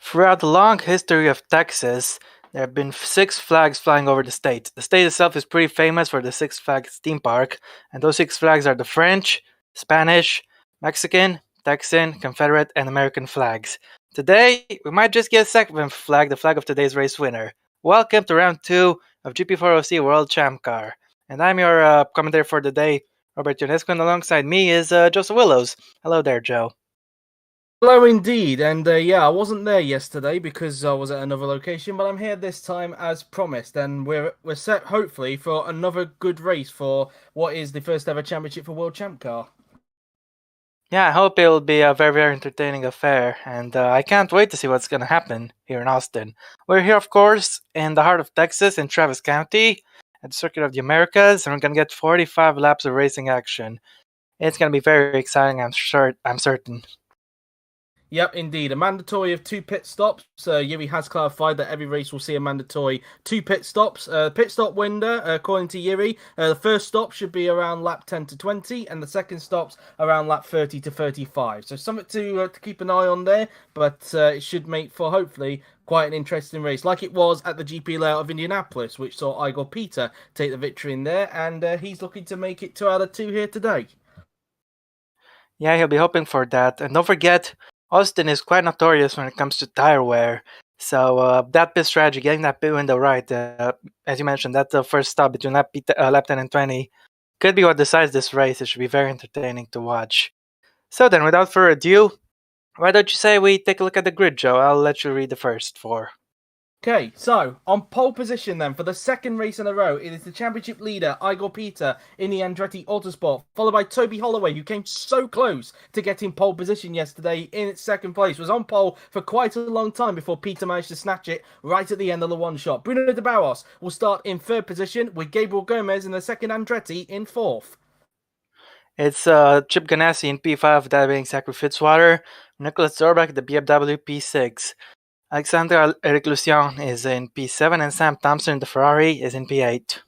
Throughout the long history of Texas, there have been six flags flying over the state. The state itself is pretty famous for the Six Flags theme park, and those six flags are the French, Spanish, Mexican, Texan, Confederate, and American flags. Today, we might just get a second flag, the flag of today's race winner. Welcome to round 2 of GP4 OC World ChampCar. And I'm your commentator for the day, Robert Ionescu, and alongside me is Joseph Willows. Hello there, Joe. Hello indeed, and I wasn't there yesterday because I was at another location, but I'm here this time as promised, and we're set hopefully for another good race for what is the first ever championship for World Champ Car. Yeah, I hope it'll be a very, very entertaining affair, and I can't wait to see what's going to happen here in Austin. We're here, of course, in the heart of Texas, in Travis County, at the Circuit of the Americas, and we're going to get 45 laps of racing action. It's going to be very exciting, I'm certain. Yep, indeed. A mandatory of 2 pit stops. Yuri has clarified that every race will see a mandatory 2 pit stops. Pit stop window, according to Yuri, the first stop should be around lap 10 to 20, and the second stop's around lap 30 to 35. So something to keep an eye on there, but it should make for, hopefully, quite an interesting race, like it was at the GP layout of Indianapolis, which saw Igor Peter take the victory in there, and he's looking to make it 2 out of 2 here today. Yeah, he'll be hoping for that. And don't forget, Austin is quite notorious when it comes to tire wear. So that pit strategy, getting that pit window right, as you mentioned, that's the first stop between lap 10 and 20, could be what decides this race. It should be very entertaining to watch. So then, without further ado, why don't you say we take a look at the grid, Joe? I'll let you read the first 4. Okay, so on pole position then for the second race in a row, it is the championship leader Igor Peter in the Andretti Autosport, followed by Toby Holloway, who came so close to getting pole position yesterday in its second place, was on pole for quite a long time before Peter managed to snatch it right at the end of the one shot. Bruno de Barros will start in third position with Gabriel Gomez in the second Andretti in fourth. It's Chip Ganassi in P5, that being Zachary Fitzwater, Nicholas Zorbach the BMW P6. Alexander Eric Lucien is in P7, and Sam Thompson, the Ferrari, is in P8.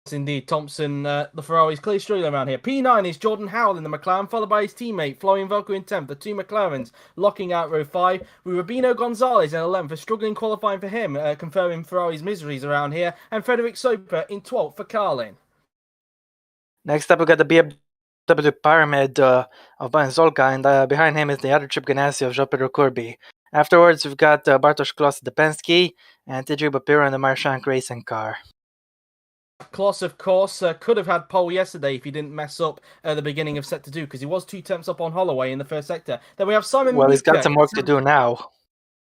Yes, indeed. Thompson, the Ferrari's clearly struggling around here. P9 is Jordan Howell in the McLaren, followed by his teammate Florian Velko in 10th. The two McLarens locking out row 5, with Rubino Gonzalez in 11th for struggling qualifying for him, confirming Ferrari's miseries around here, and Frederick Soper in 12th for Carlin. Next up, we got the BMW Pyramid of Brian Zolka, and behind him is the other Chip Ganassi of Jean-Pedro Courby. Afterwards, we've got Bartosz Kloss, the Penske, and TJ Bapiro in the Marshank racing car. Kloss, of course, could have had pole yesterday if he didn't mess up at the beginning of sector 2, because he was 2 temps up on Holloway in the first sector. Then we have Simon Well, Mutka. he's got some work to do now.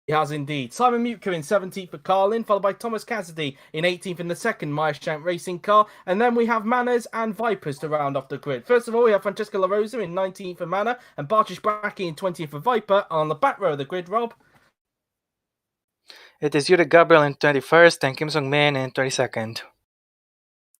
He has indeed. Simon Mutka in 17th for Carlin, followed by Thomas Cassidy in 18th in the second Meyershank racing car. And then we have Manners and Vipers to round off the grid. First of all, we have Francesco La Rosa in 19th for Manor and Bartosz Bracki in 20th for Viper. On the back row of the grid, Rob, it is Yuri Gabriel in 21st and Kim Sung-min in 22nd.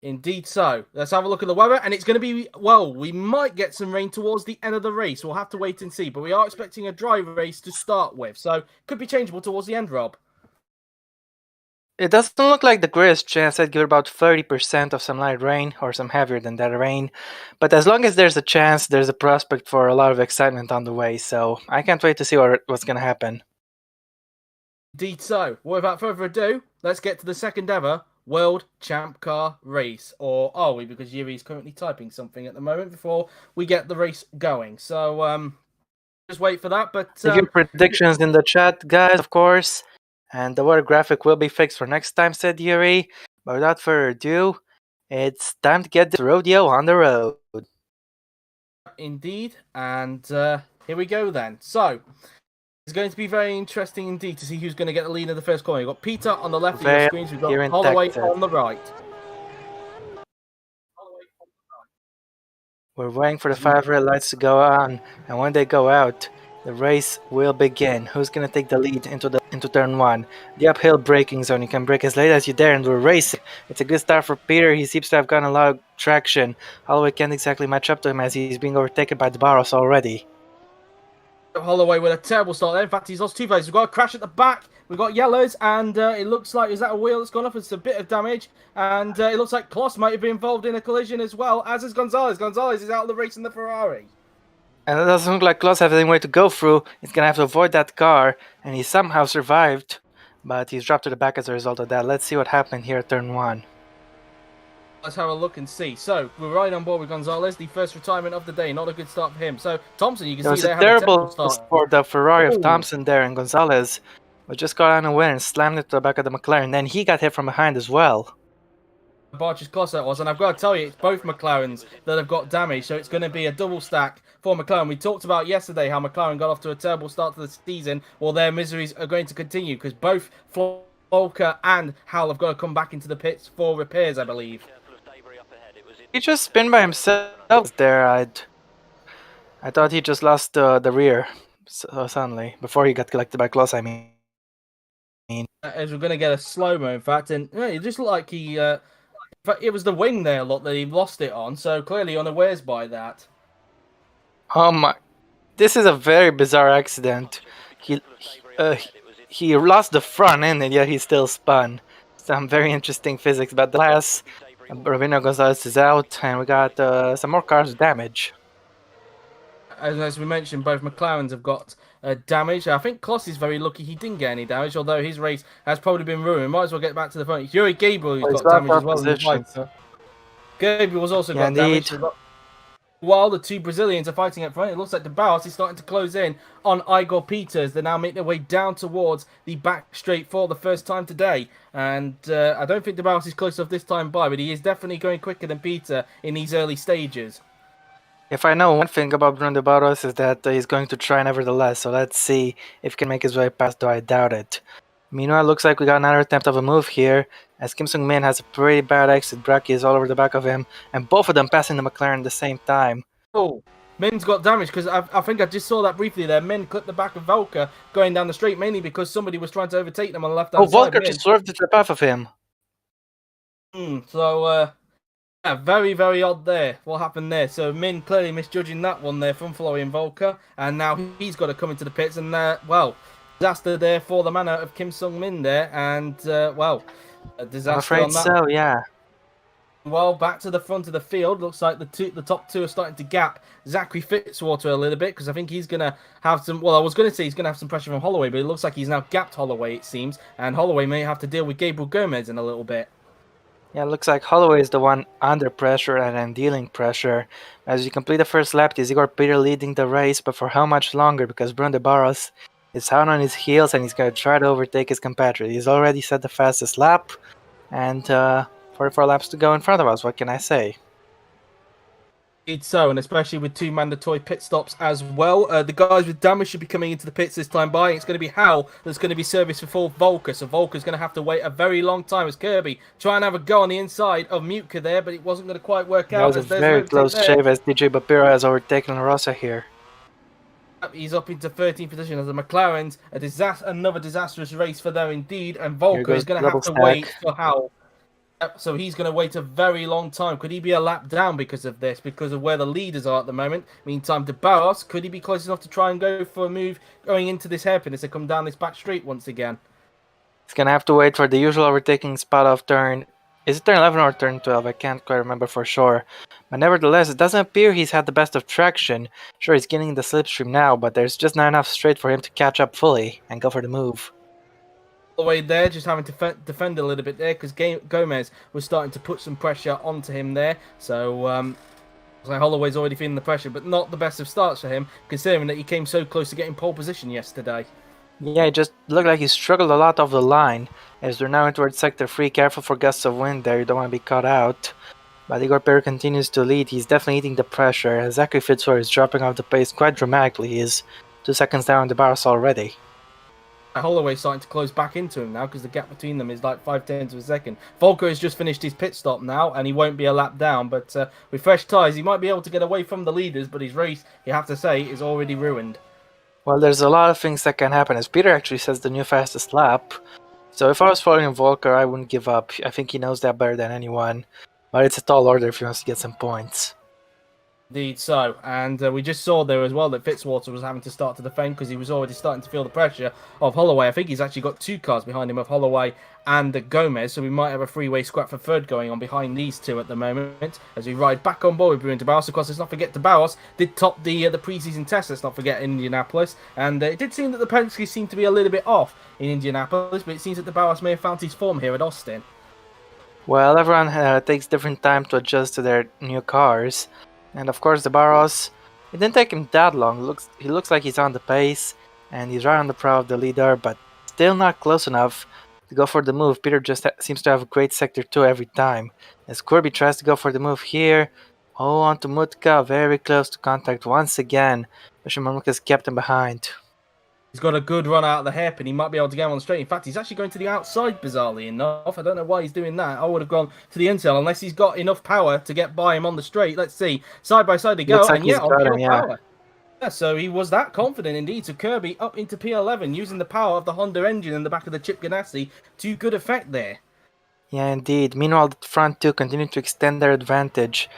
Indeed so. Let's have a look at the weather, and it's going to be, well, we might get some rain towards the end of the race. We'll have to wait and see, but we are expecting a dry race to start with, so could be changeable towards the end, Rob. It doesn't look like the greatest chance. I'd give it about 30% of some light rain, or some heavier than that rain. But as long as there's a chance, there's a prospect for a lot of excitement on the way, so I can't wait to see what's going to happen. Indeed so. Well, without further ado, let's get to the second ever World Champ Car race. Or are we? Because Yuri's currently typing something at the moment before we get the race going. So, just wait for that. But Give your predictions in the chat, guys, of course. And the weather graphic will be fixed for next time, said Yuri. But without further ado, it's time to get this rodeo on the road. Indeed. And here we go then. So, it's going to be very interesting indeed to see who's going to get the lead in the first corner. We've got Peter on the left of your screens. We've got Holloway on the right. We're waiting for the 5 red lights to go on, and when they go out, the race will begin. Who's going to take the lead into turn 1? The uphill braking zone. You can brake as late as you dare, and we're racing. It's a good start for Peter. He seems to have gotten a lot of traction. Holloway can't exactly match up to him as he's being overtaken by the Barros already. Holloway with a terrible start there. In fact, he's lost 2 places. We've got a crash at the back. We've got yellows, and it looks like, is that a wheel that's gone off? It's a bit of damage, and it looks like Kloss might have been involved in a collision as well, as is Gonzalez. Gonzalez is out of the race in the Ferrari. And it doesn't look like Klaus has anywhere to go through. He's gonna have to avoid that car, and he somehow survived, but he's dropped to the back as a result of that. Let's see what happened here at turn 1. Let's have a look and see. So, we're right on board with Gonzalez. The first retirement of the day. Not a good start for him. So, Thompson, you can There was see they a had a terrible terrible start. for the Ferrari of Ooh. Thompson there, and Gonzalez just got on a win and slammed it to the back of the McLaren. Then he got hit from behind as well. Barge's close that was, and I've got to tell you, it's both McLarens that have got damage, so it's going to be a double stack for McLaren. We talked about yesterday how McLaren got off to a terrible start to the season. Well, their miseries are going to continue because both Volker and Hal have got to come back into the pits for repairs, I believe. He just spun by himself there. I thought he just lost the rear suddenly before he got collected by Klaus. I mean, as we're going to get a slow-mo, in fact, and it just looked like he. In fact, it was the wing there, look, that he lost it on. So clearly unawares by that. oh my! This is a very bizarre accident. He lost the front end and yet he still spun. Some very interesting physics, but the last Rabino Gonzalez is out, and we got some more cars with damage. As we mentioned, both McLarens have got damage. I think Kloss is very lucky he didn't get any damage, although his race has probably been ruined. Might as well get back to the front. Yuri Gabriel, who's got damage as well. In the fight, so. Gabriel's also got damage. While the two Brazilians are fighting up front, it looks like the Barros is starting to close in on Igor Peters. They now make their way down towards the back straight for the first time today. And I don't think the Barros is close enough this time by, but he is definitely going quicker than Peter in these early stages. If I know one thing about Bruno Barros is that he's going to try nevertheless, so let's see if he can make his way past, though I doubt it. Meanwhile, looks like we got another attempt of a move here, as Kim Sung-min has a pretty bad exit. Bracky is all over the back of him, and both of them passing the McLaren at the same time. Oh, Min's got damage, because I think I just saw that briefly there. Min clipped the back of Volker going down the straight, mainly because somebody was trying to overtake them on the left-hand side. Oh, Volker just swerved to the path of him. So, yeah, very, very odd there. What happened there? So Min clearly misjudging that one there from Florian Volker, and now he's got to come into the pits, and well, disaster there for the man out of Kim Sung-min there, and well, a disaster. I'm afraid on that. so, yeah. Well, back to the front of the field. Looks like the top two are starting to gap Zachary Fitzwater a little bit, because I think he's going to have some... Well, I was going to say he's going to have some pressure from Holloway, but it looks like he's now gapped Holloway, it seems. And Holloway may have to deal with Gabriel Gomez in a little bit. Yeah, it looks like Holloway is the one under pressure and I'm dealing pressure. As you complete the first lap, is Igor Peter leading the race, but for how much longer? Because Bruno Barros is out on his heels and he's going to try to overtake his compatriot. He's already set the fastest lap, and 44 laps to go in front of us. What can I say? Indeed so, and especially with two mandatory pit stops as well. The guys with damage should be coming into the pits this time by. It's going to be Hal that's going to be serviced for Volker. So Volker's going to have to wait a very long time as Kirby try and have a go on the inside of Mutka there, but it wasn't going to quite work out. That was a very close shave as DJ Bapira has overtaken Rossa here. He's up into 13th position as the McLaren's another disastrous race for them indeed, and Volker is going to have to wait for Hal. So he's going to wait a very long time. Could he be a lap down because of this, because of where the leaders are at the moment? Meantime, to Barros, could he be close enough to try and go for a move going into this hairpin as they come down this back straight once again? He's going to have to wait for the usual overtaking spot of turn... Is it turn 11 or turn 12? I can't quite remember for sure. But nevertheless, it doesn't appear he's had the best of traction. Sure, he's getting the slipstream now, but there's just not enough straight for him to catch up fully and go for the move. The way there, just having to defend a little bit there, because Gomez was starting to put some pressure onto him there. So, Holloway's already feeling the pressure, but not the best of starts for him, considering that he came so close to getting pole position yesterday. Yeah, it just looked like he struggled a lot off the line, as they're now in towards sector 3. Careful for gusts of wind there, you don't want to be caught out. But Igor Perry continues to lead. He's definitely eating the pressure. Zachary Fitzwater is dropping off the pace quite dramatically. He is 2 seconds down on the bars already. Holloway's starting to close back into him now, because the gap between them is like 0.5 of a second. Volker has just finished his pit stop now, and he won't be a lap down, but with fresh tyres, he might be able to get away from the leaders, but his race, you have to say, is already ruined. Well, there's a lot of things that can happen, as Peter actually says the new fastest lap. So if I was following Volker, I wouldn't give up. I think he knows that better than anyone, but it's a tall order if he wants to get some points. Indeed so, and we just saw there as well that Fitzwater was having to start to defend because he was already starting to feel the pressure of Holloway. I think he's actually got two cars behind him of Holloway and Gomez, so we might have a three-way scrap for third going on behind these two at the moment as we ride back on board with Bruno de Barros. Of course, let's not forget de Barros did top the pre-season test, let's not forget, in Indianapolis, and it did seem that the Penske seemed to be a little bit off in Indianapolis, but it seems that de Barros may have found his form here at Austin. Well, everyone takes different time to adjust to their new cars. And of course, the Barros, it didn't take him that long. He looks like he's on the pace, and he's right on the prow of the leader, but still not close enough to go for the move. Peter just seems to have a great sector 2 every time. As Corby tries to go for the move here, oh, onto Mutka, very close to contact once again. But Shimamuk's kept him behind. He's got a good run out of the hip, and he might be able to get on the straight. In fact, he's actually going to the outside, bizarrely enough. I don't know why he's doing that. I would have gone to the inside unless he's got enough power to get by him on the straight. Let's see. Side by side they go, Looks like and he's on got pure him, yeah. power. Yeah, so he was that confident indeed. So Kirby up into P11 using the power of the Honda engine in the back of the Chip Ganassi to good effect there. Yeah, indeed. Meanwhile, the front two continue to extend their advantage,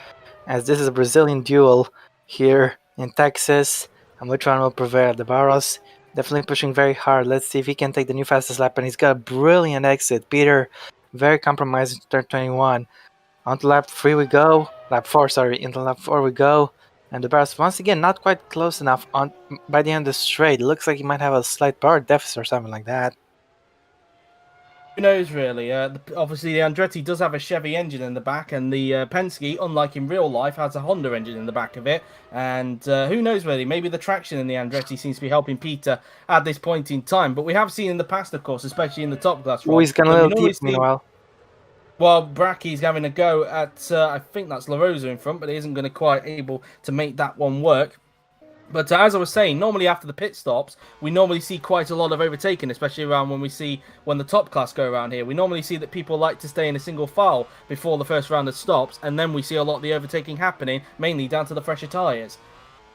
as this is a Brazilian duel here in Texas, and which one will prevail? The Barros definitely pushing very hard. Let's see if he can take the new fastest lap, and he's got a brilliant exit. Peter, very compromising to turn 21. On to lap 3 we go. Lap 4, sorry. Into lap 4 we go. And the Barros, once again, not quite close enough on by the end of the straight. It looks like he might have a slight power deficit or something like that. Who knows, really? Obviously, the Andretti does have a Chevy engine in the back, and the Penske, unlike in real life, has a Honda engine in the back of it. And who knows, really? Maybe the traction in the Andretti seems to be helping Peter at this point in time. But we have seen in the past, of course, especially in the top class. Oh, he's gone a little deep meanwhile. Well, Bracky's having a go at, I think that's La Rosa in front, but he isn't going to quite able to make that one work. But as I was saying, normally after the pit stops, we normally see quite a lot of overtaking, especially around when the top class go around here. We normally see that people like to stay in a single file before the first round of stops, and then we see a lot of the overtaking happening, mainly down to the fresher tyres.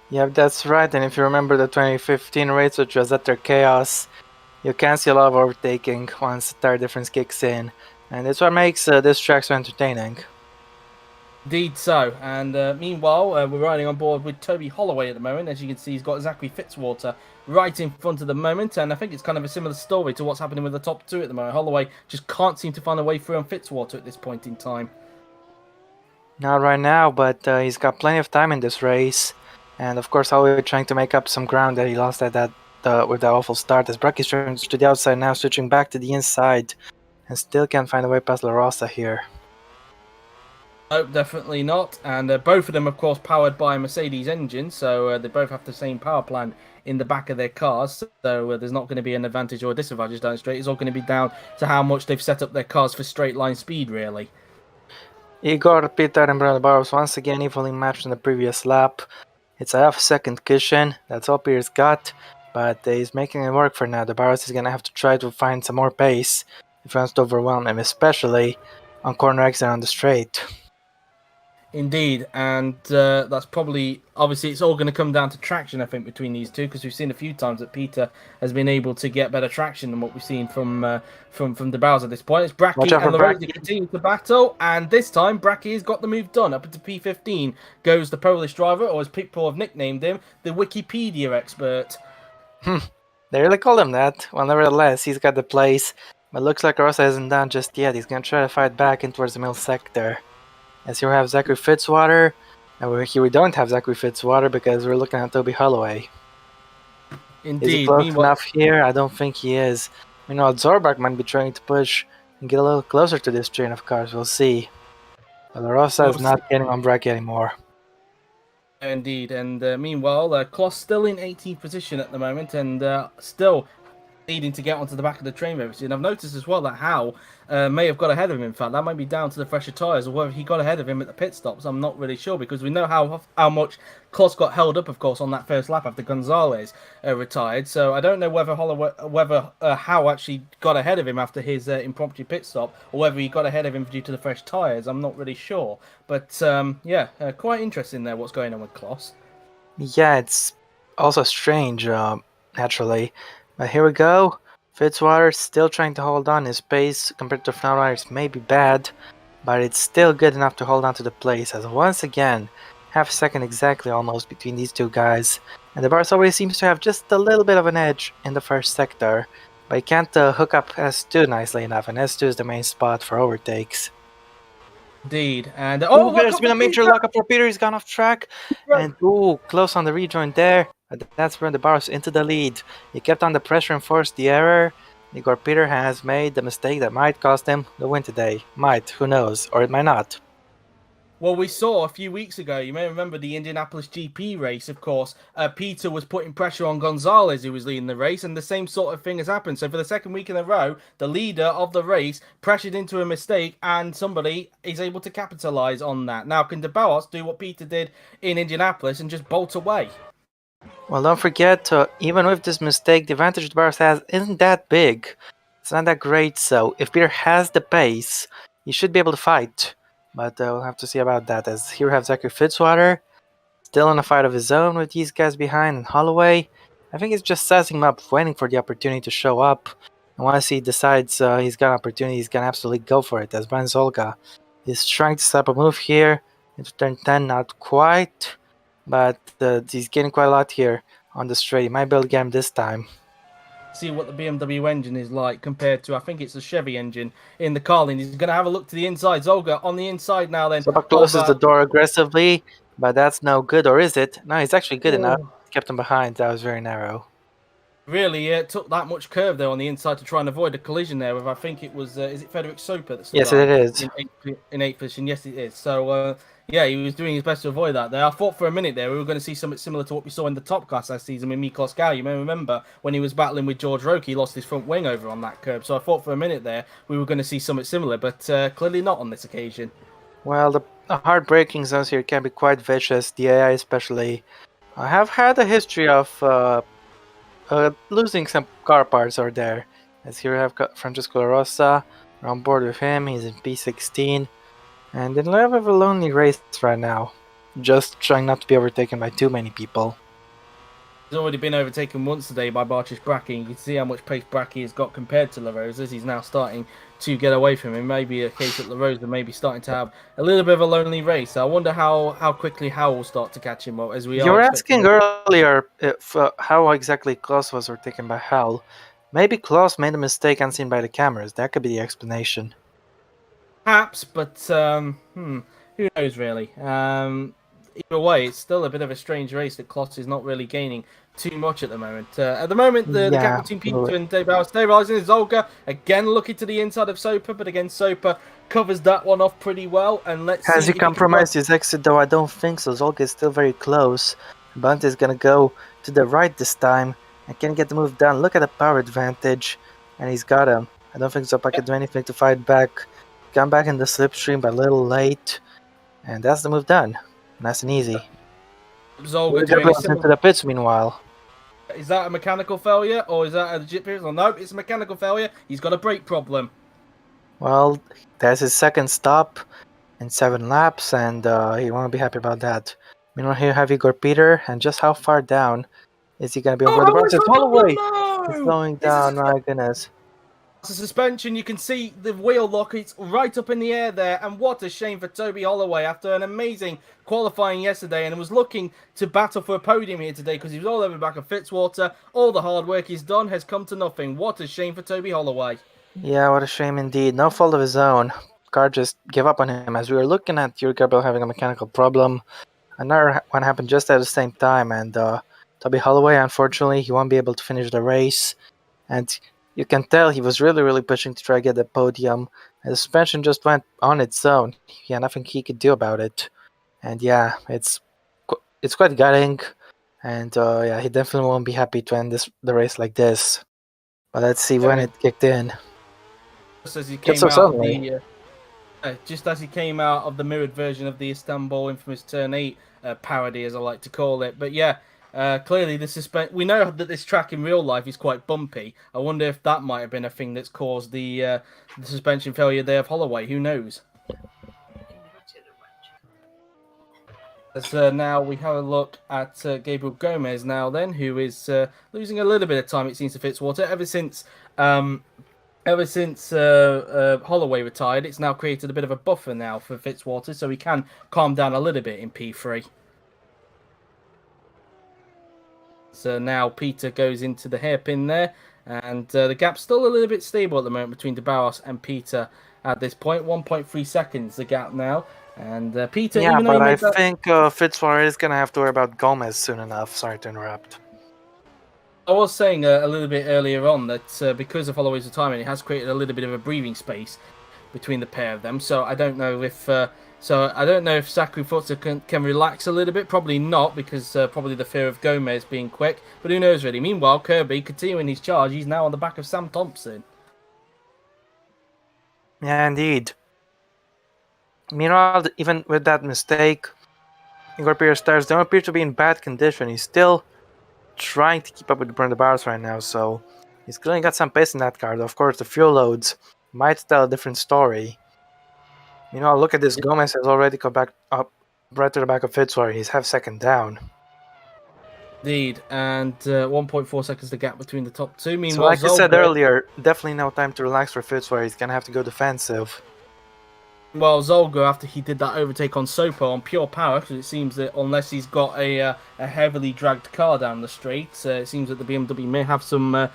Yep, that's right. And if you remember the 2015 race, which was utter chaos, you can see a lot of overtaking once the tire difference kicks in. And that's what makes this track so entertaining. Indeed so. And meanwhile, we're riding on board with Toby Holloway at the moment. As you can see, he's got Zachary Fitzwater right in front at the moment. And I think it's kind of a similar story to what's happening with the top two at the moment. Holloway just can't seem to find a way through on Fitzwater at this point in time. Not right now, but he's got plenty of time in this race. And of course, Holloway trying to make up some ground that he lost at with that awful start. As Bracky's turns to the outside now, switching back to the inside. And still can't find a way past La Rosa here. No, definitely not. And both of them, of course, powered by a Mercedes engine, so they both have the same power plant in the back of their cars. So there's not going to be an advantage or a disadvantage down the straight. It's all going to be down to how much they've set up their cars for straight line speed, really. Igor, Peter, and Bruno Barros once again evenly matched in the previous lap. It's a half-second cushion. That's all Peter's got, but he's making it work for now. The Barros is going to have to try to find some more pace if he wants to overwhelm him, especially on corner exit on the straight. Indeed, and that's probably, obviously, it's all going to come down to traction, I think, between these two, because we've seen a few times that Peter has been able to get better traction than what we've seen from de Barros at this point. It's Bracky and LaRosa continue to battle, and this time Bracky has got the move done. Up into P15 goes the Polish driver, or as people have nicknamed him, the Wikipedia expert. They really call him that. Well, nevertheless, he's got the place, but looks like Rosa isn't done just yet. He's going to try to fight back in towards the middle sector. As here we have Zachary Fitzwater, and here we don't have Zachary Fitzwater because we're looking at Toby Holloway. Indeed. Is he close enough here? I don't think he is. Zorbach might be trying to push and get a little closer to this train of cars. We'll see. But La Rosa is not getting on Bracky anymore. Indeed, and meanwhile, Kloss still in 18th position at the moment, and still needing to get onto the back of the train and I've noticed as well that Howe may have got ahead of him. In fact, that might be down to the fresher tyres, or whether he got ahead of him at the pit stops. I'm not really sure, because we know how much Kloss got held up, of course, on that first lap after Gonzalez retired. So I don't know whether Howe actually got ahead of him after his impromptu pit stop, or whether he got ahead of him due to the fresh tyres. I'm not really sure, but quite interesting there what's going on with Kloss. Yeah, it's also strange, naturally. But here we go. Fitzwater still trying to hold on. His pace compared to Frontriders may be bad, but it's still good enough to hold on to the place. As once again, half a second exactly almost between these two guys. And the Barca always seems to have just a little bit of an edge in the first sector, but he can't hook up S2 nicely enough, and S2 is the main spot for overtakes. Indeed. And Oh, look there's up been a the major lockup for Peter. He's gone off track, and close on the rejoin there. That's when the Barca into the lead. He kept on the pressure and forced the error. Igor Peter has made the mistake that might cost him the win today. Might, who knows, or it might not. Well, we saw a few weeks ago, you may remember the Indianapolis GP race, of course. Peter was putting pressure on Gonzalez, who was leading the race, and the same sort of thing has happened. So, for the second week in a row, the leader of the race pressured into a mistake, and somebody is able to capitalize on that. Now, can De Barros do what Peter did in Indianapolis and just bolt away? Well, don't forget, even with this mistake, the advantage the Barca has isn't that big. It's not that great, so if Peter has the pace, he should be able to fight. But we'll have to see about that, as here we have Zachary Fitzwater, still in a fight of his own with these guys behind, and Holloway, I think he's just sizing him up, waiting for the opportunity to show up. And once he decides he's got an opportunity, he's gonna absolutely go for it, as Brian Zolga is trying to step a move here into turn 10, not quite, but he's getting quite a lot here on the straight. He might be able to get him this time. See what the BMW engine is like compared to, I think it's the Chevy engine in the Carlin. He's going to have a look to the inside. Zolga on the inside now then. Zolga closes the door aggressively, but that's no good, or is it? No, he's actually good enough. Kept him behind. That was very narrow. Really, it took that much curve there on the inside to try and avoid a collision there with, I think it was, is it Frederick Soper that's Yes, it is. In eighth position? Yes, it is. So, yeah, he was doing his best to avoid that there. I thought for a minute there we were going to see something similar to what we saw in the top class last season with Miklos Gau. You may remember when he was battling with George Roque, he lost his front wing over on that curve. So I thought for a minute there we were going to see something similar, but clearly not on this occasion. Well, the hard braking zones here can be quite vicious, the AI especially. I have had a history of losing some car parts over there. As here we have Francesco La Rosa, we're on board with him, he's in P16. And in a little bit of a lonely race right now. Just trying not to be overtaken by too many people. He's already been overtaken once today by Bartosz Bracki. You can see how much pace Bracki has got compared to La Rosa. He's now starting to get away from him. Maybe a case that La Rosa may be starting to have a little bit of a lonely race. I wonder how quickly Howell will start to catch him up as we are. You were asking earlier if how exactly Klaus was overtaken by Howell. Maybe Klaus made a mistake unseen by the cameras. That could be the explanation. Perhaps, but who knows really. Either way, it's still a bit of a strange race that Klaus is not really gaining too much at the moment. The gap between Peter and De Barros stabilising. Zolga again looking to the inside of Soper, but again Soper covers that one off pretty well. And let's Has he compromised his exit though? I don't think so. Zolga is still very close. Bunt is gonna go to the right this time and can get the move done. Look at the power advantage, and he's got him. I don't think Zopa can do anything to fight back. Come back in the slipstream, but a little late, and that's the move done. Nice and easy. Zolga doing into the pits meanwhile. Is that a mechanical failure or is that a legit vehicle? No, it's a mechanical failure. He's got a brake problem. Well, that's his second stop in 7 laps, and he won't be happy about that. Meanwhile, here have Igor Peter, and just how far down is he going to be over the bar? Holloway! He's slowing down, my goodness. The suspension, you can see the wheel lock, it's right up in the air there, and what a shame for Toby Holloway after an amazing qualifying yesterday, and was looking to battle for a podium here today because he was all over the back of Fitzwater. All the hard work he's done has come to nothing. What a shame for Toby Holloway. Yeah, what a shame indeed. No fault of his own. Car just gave up on him as we were looking at Yuri Gabriel having a mechanical problem. Another one happened just at the same time, and Toby Holloway, unfortunately, he won't be able to finish the race. And you can tell he was really pushing to try to get the podium. And the suspension just went on its own. Yeah, nothing he could do about it. And yeah, it's quite gutting. And yeah, he definitely won't be happy to end the race like this. But let's see when it kicked in. Just as he came just as he came out of the mirrored version of the Istanbul infamous Turn 8 parody, as I like to call it. But yeah, clearly we know that this track in real life is quite bumpy. I wonder if that might have been a thing that's caused the suspension failure there of Holloway. Who knows? As now we have a look at Gabriel Gomez now then, who is losing a little bit of time, it seems, to Fitzwater. Ever since Holloway retired, it's now created a bit of a buffer now for Fitzwater, so he can calm down a little bit in P3. So now Peter goes into the hairpin there, and the gap's still a little bit stable at the moment between De Barros and Peter at this point. 1.3 seconds the gap now, and Peter, Yeah, even though he but I made that. think Fitzwater is gonna have to worry about Gomez soon enough. Sorry to interrupt. I was saying a little bit earlier on that because of Holloway's retirement, it has created a little bit of a breathing space between the pair of them. So I don't know if Zachary Futzer can relax a little bit. Probably not, because probably the fear of Gomez being quick. But who knows really? Meanwhile, Kirby continuing his charge. He's now on the back of Sam Thompson. Yeah, indeed. Meanwhile, even with that mistake, Igor Pires tires don't appear to be in bad condition. He's still trying to keep up with the Barros right now, so he's clearly got some pace in that car. Though, of course, the fuel loads might tell a different story. Meanwhile, look at this. Gomez has already come back up right to the back of Fitzwater. He's half second down. Indeed, and 1.4 seconds the gap between the top two. Meanwhile, So like I said earlier, definitely no time to relax for Fitzwater. He's gonna have to go defensive. Well, Zolga, after he did that overtake on Sopo on pure power, because it seems that unless he's got a heavily dragged car down the straight, it seems that the BMW may have some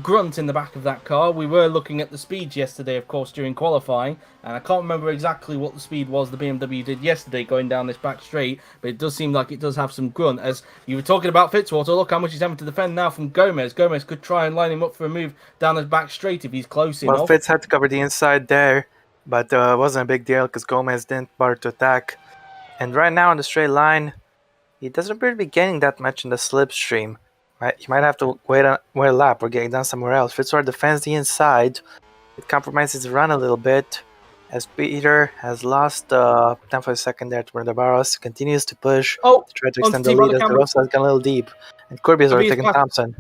grunt in the back of that car. We were looking at the speeds yesterday, of course, during qualifying, and I can't remember exactly what the speed was the BMW did yesterday going down this back straight, but it does seem like it does have some grunt. As you were talking about Fitzwater, look how much he's having to defend now from Gomez. Gomez could try and line him up for a move down his back straight if he's close enough. Well, Fitz had to cover the inside there, but it wasn't a big deal because Gomez didn't bother to attack. And right now on the straight line, he doesn't appear to be gaining that much in the slipstream. He might have to wait a lap or get down somewhere else. Fitzwater defends the inside. It compromises the run a little bit, as Peter has lost 10 for a second there to De Barros. Continues to push to try to extend the lead as the Rosa has gone a little deep. And Kirby has already taken Thompson.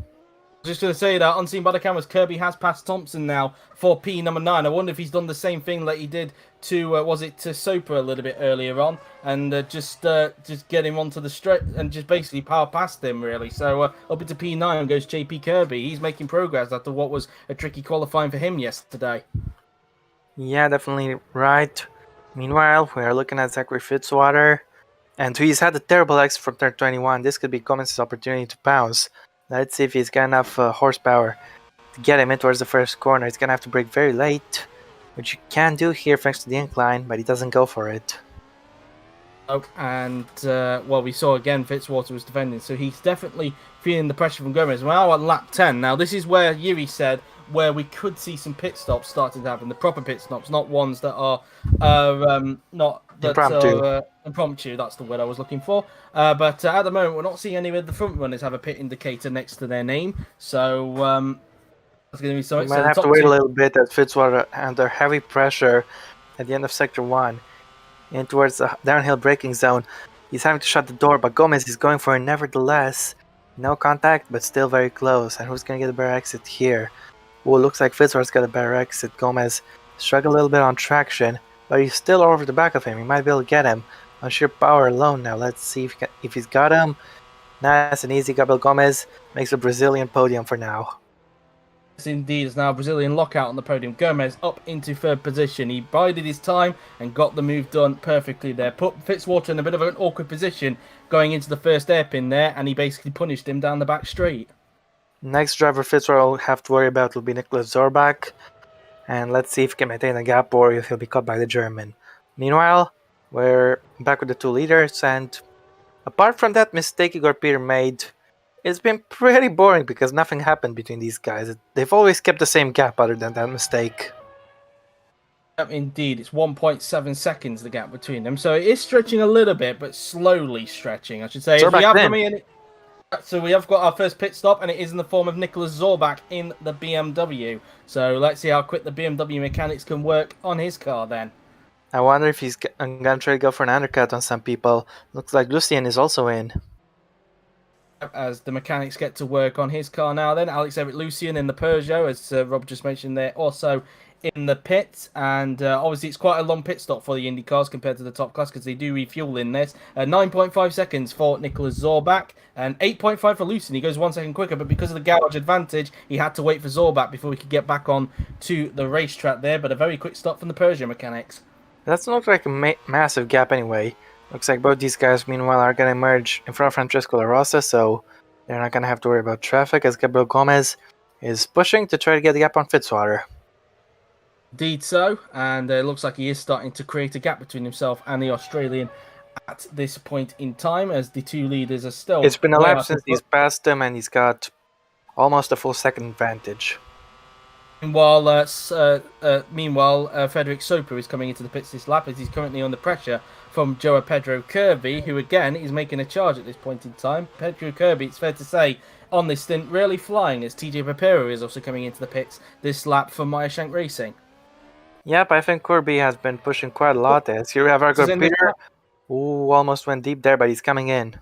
Just going to say that, unseen by the cameras, Kirby has passed Thompson now for P number 9. I wonder if he's done the same thing that he did to, to Soper a little bit earlier on, and just get him onto the straight and just basically power past him, really. So up into P9 goes JP Kirby. He's making progress after what was a tricky qualifying for him yesterday. Yeah, definitely right. Meanwhile, we are looking at Zachary Fitzwater, and he's had a terrible exit from turn 21. This could be Gomez's opportunity to pounce. Let's see if he's got enough horsepower to get him in towards the first corner. He's going to have to brake very late, which you can do here thanks to the incline, but he doesn't go for it. Oh, and, we saw again Fitzwater was defending, so he's definitely feeling the pressure from Gomez. We're now at lap 10. Now, this is where Yuri said where we could see some pit stops starting to happen. The proper pit stops, not ones that are not... impromptu, that's the word I was looking for. But at the moment, we're not seeing any of the front runners have a pit indicator next to their name. So that's going to be something. We might have to wait a little bit as Fitzwater under heavy pressure at the end of Sector 1 in towards the downhill braking zone. He's having to shut the door, but Gomez is going for it nevertheless. No contact, but still very close. And who's going to get a better exit here? Oh, looks like Fitzwater's got a better exit. Gomez struggled a little bit on traction, but he's still over the back of him. He might be able to get him on sheer power alone now. Let's see if he's got him. Nice and easy. Gabriel Gomez makes a Brazilian podium for now. Yes, indeed. It's now a Brazilian lockout on the podium. Gomez up into third position. He bided his time and got the move done perfectly there. Put Fitzwater in a bit of an awkward position going into the first hairpin there, and he basically punished him down the back straight. Next driver Fitzwater will have to worry about will be Nicholas Zorbach. And let's see if he can maintain a gap or if he'll be caught by the German. Meanwhile, we're back with the two leaders, and apart from that mistake Igor Peter made, it's been pretty boring because nothing happened between these guys. They've always kept the same gap other than that mistake. Indeed, it's 1.7 seconds the gap between them, so it is stretching a little bit, but slowly stretching, I should say. So we have got our first pit stop, and it is in the form of Nicholas Zorbach in the BMW. So let's see how quick the BMW mechanics can work on his car then. I wonder if he's going to try to go for an undercut on some people. Looks like Lucien is also in. As the mechanics get to work on his car now then. Alex Everett Lucien in the Peugeot, as Rob just mentioned there, also in the pit, and obviously it's quite a long pit stop for the Indy cars compared to the top class because they do refuel in this. 9.5 seconds for Nicholas Zorbach and 8.5 for Lucien. He goes 1 second quicker, but because of the garage advantage, he had to wait for Zorbach before he could get back on to the racetrack there. But a very quick stop from the Peugeot mechanics. That doesn't look like a massive gap anyway. Looks like both these guys, meanwhile, are going to emerge in front of Francesco La Rosa, so They're not going to have to worry about traffic as Gabriel Gomez is pushing to try to get the gap on Fitzwater. Indeed so, and it looks like he is starting to create a gap between himself and the Australian at this point in time, as the two leaders are still It's been a way lap out since in he's front. passed him, and he's got almost a full second advantage. Meanwhile, Frederick Soper is coming into the pits this lap as he's currently under pressure from Joao Pedro Kirby, who again is making a charge at this point in time. Pedro Kirby, it's fair to say, on this stint, really flying as TJ Papero is also coming into the pits this lap for Meyershank Racing. Yep, I think Kirby has been pushing quite a lot. As here we have our good Peter. Ooh, almost went deep there, but he's coming in.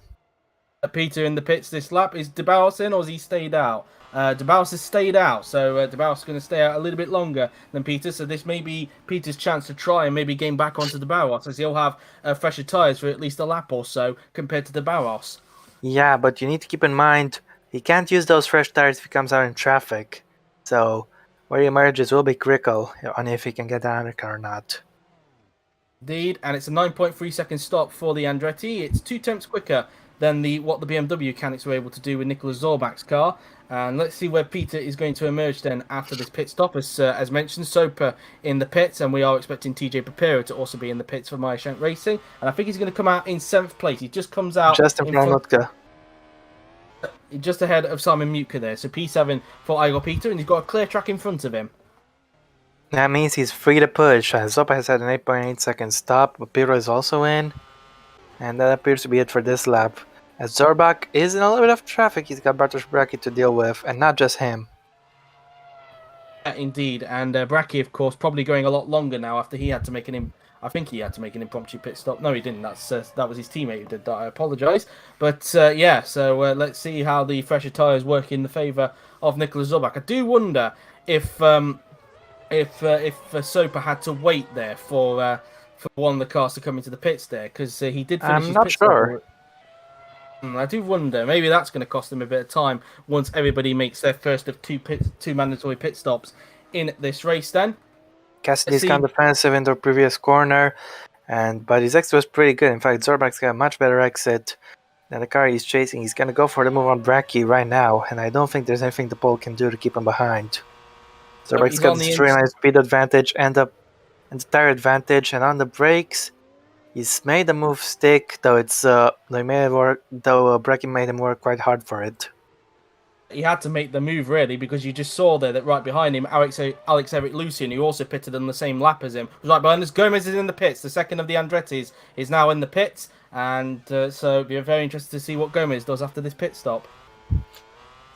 Peter in the pits this lap. Is De Bouwers in or has he stayed out? De Bouwers has stayed out, so De Bouwers is going to stay out a little bit longer than Peter. So this may be Peter's chance to try and maybe gain back onto De Bouwers, as he'll have fresher tyres for at least a lap or so compared to De Bouwers. Yeah, but you need to keep in mind he can't use those fresh tires if he comes out in traffic. So where he emerges will be critical on if he can get the undercar or not. Indeed, and it's a 9.3 second stop for the Andretti. It's 2 tenths quicker than what the BMW mechanics were able to do with Nicholas Zorbach's car. And let's see where Peter is going to emerge then after this pit stop. As mentioned, Soper in the pits, and we are expecting TJ Papero to also be in the pits for Meyershank Racing. And I think he's going to come out in 7th place. He just comes out just in front of Mutka. Just ahead of Simon Mutka there. So P7 for Igor Peter, and he's got a clear track in front of him. That means he's free to push. Zopa has had an 8.8 second stop, but Pedro is also in. And that appears to be it for this lap. As Zorbach is in a little bit of traffic, he's got Bartosz Bracki to deal with, and not just him. Yeah, indeed, and Bracki, of course, probably going a lot longer now after he had to make I think he had to make an impromptu pit stop. No, he didn't. That was his teammate who did that. I apologise. But yeah, so let's see how the fresher tyres work in the favour of Nicholas Zorbach. I do wonder if Soper had to wait there for one of the cars to come into the pits there, because he did finish his pit sure. stop. I do wonder. Maybe that's going to cost them a bit of time once everybody makes their first of two mandatory pit stops in this race. Then Cassidy's gone defensive in the previous corner, but his exit was pretty good. In fact, Zorbach's got a much better exit than the car he's chasing. He's going to go for the move on Bracki right now, and I don't think there's anything the pole can do to keep him behind. Zorbach's got the streamline speed advantage and the tire advantage, and on the brakes, he's made the move stick, though Bracki made him work quite hard for it. He had to make the move, really, because you just saw there that right behind him, Alex-Eric Lucien, who also pitted on the same lap as him, was right behind us. Gomez is in the pits. The second of the Andrettis is now in the pits, and so we're very interested to see what Gomez does after this pit stop.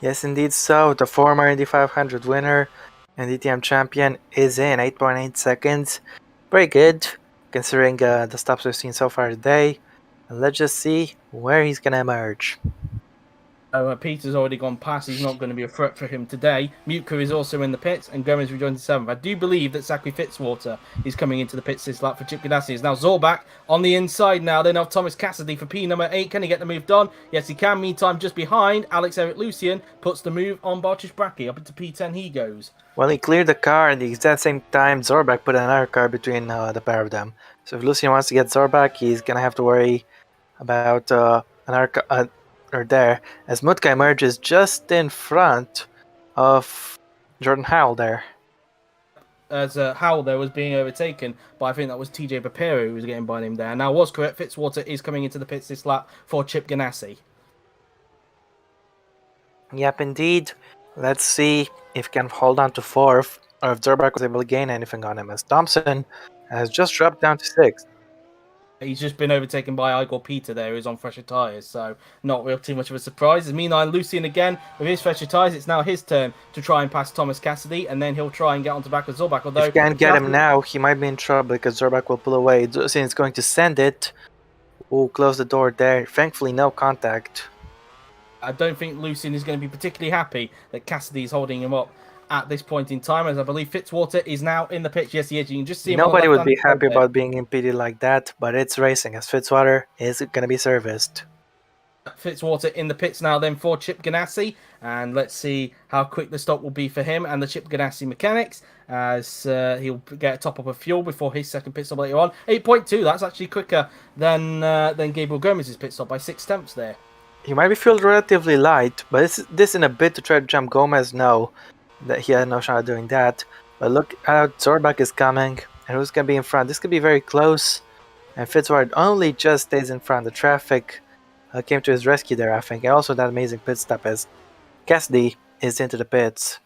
Yes, indeed so. The former Indy 500 winner and DTM champion is in 8.8 seconds. Pretty good, considering the stops we've seen so far today. And let's just see where he's going to emerge. Peter's already gone past. He's not going to be a threat for him today. Mutka is also in the pits, and Gomez rejoins in 7th. I do believe that Zachary Fitzwater is coming into the pits this lap for Chip Ganassi. It's now Zorbach on the inside now. Then have Thomas Cassidy for P number 8. Can he get the move done? Yes, he can. Meantime, just behind, Alex-Eric Lucien puts the move on Bartosz Bracki. Up into P10 he goes. Well, he cleared the car, and at the exact same time, Zorbach put another car between the pair of them. So if Lucien wants to get Zorbach, he's going to have to worry about another car. There, as Mutka emerges just in front of Jordan Howell there. As Howell there was being overtaken, but I think that was TJ Papero who was getting by him there. Now, was correct, Fitzwater is coming into the pits this lap for Chip Ganassi. Yep, indeed. Let's see if he can hold on to 4th, or if Zorbach was able to gain anything on him, as Thompson has just dropped down to 6th. He's just been overtaken by Igor Peter there, who's on fresher tyres, so not real too much of a surprise. Meanwhile, Lucien again, with his fresher tyres, it's now his turn to try and pass Thomas Cassidy, and then he'll try and get onto back of Zorbach. Although, if he can't get him now, he might be in trouble, because Zorbach will pull away. Lucien is going to send it. Ooh, close the door there. Thankfully, no contact. I don't think Lucien is going to be particularly happy that Cassidy is holding him up at this point in time, as I believe Fitzwater is now in the pitch. Yes, he is. You can just see him. Nobody would be happy about being impeded like that, but it's racing, as Fitzwater is going to be serviced. Fitzwater in the pits now then for Chip Ganassi, and let's see how quick the stop will be for him and the Chip Ganassi mechanics, as he'll get a top up of fuel before his second pit stop later on. 8.2, that's actually quicker than Gabriel Gomez's pit stop by 6 tenths there. He might be fueled relatively light, but this in a bid to try to jump Gomez? No, that he had no shot at doing that. But look out, Zorbak is coming, and who's gonna be in front? This could be very close, and Fitzward only just stays in front. The traffic came to his rescue there, I think, and also that amazing pit stop as Cassidy is into the pits.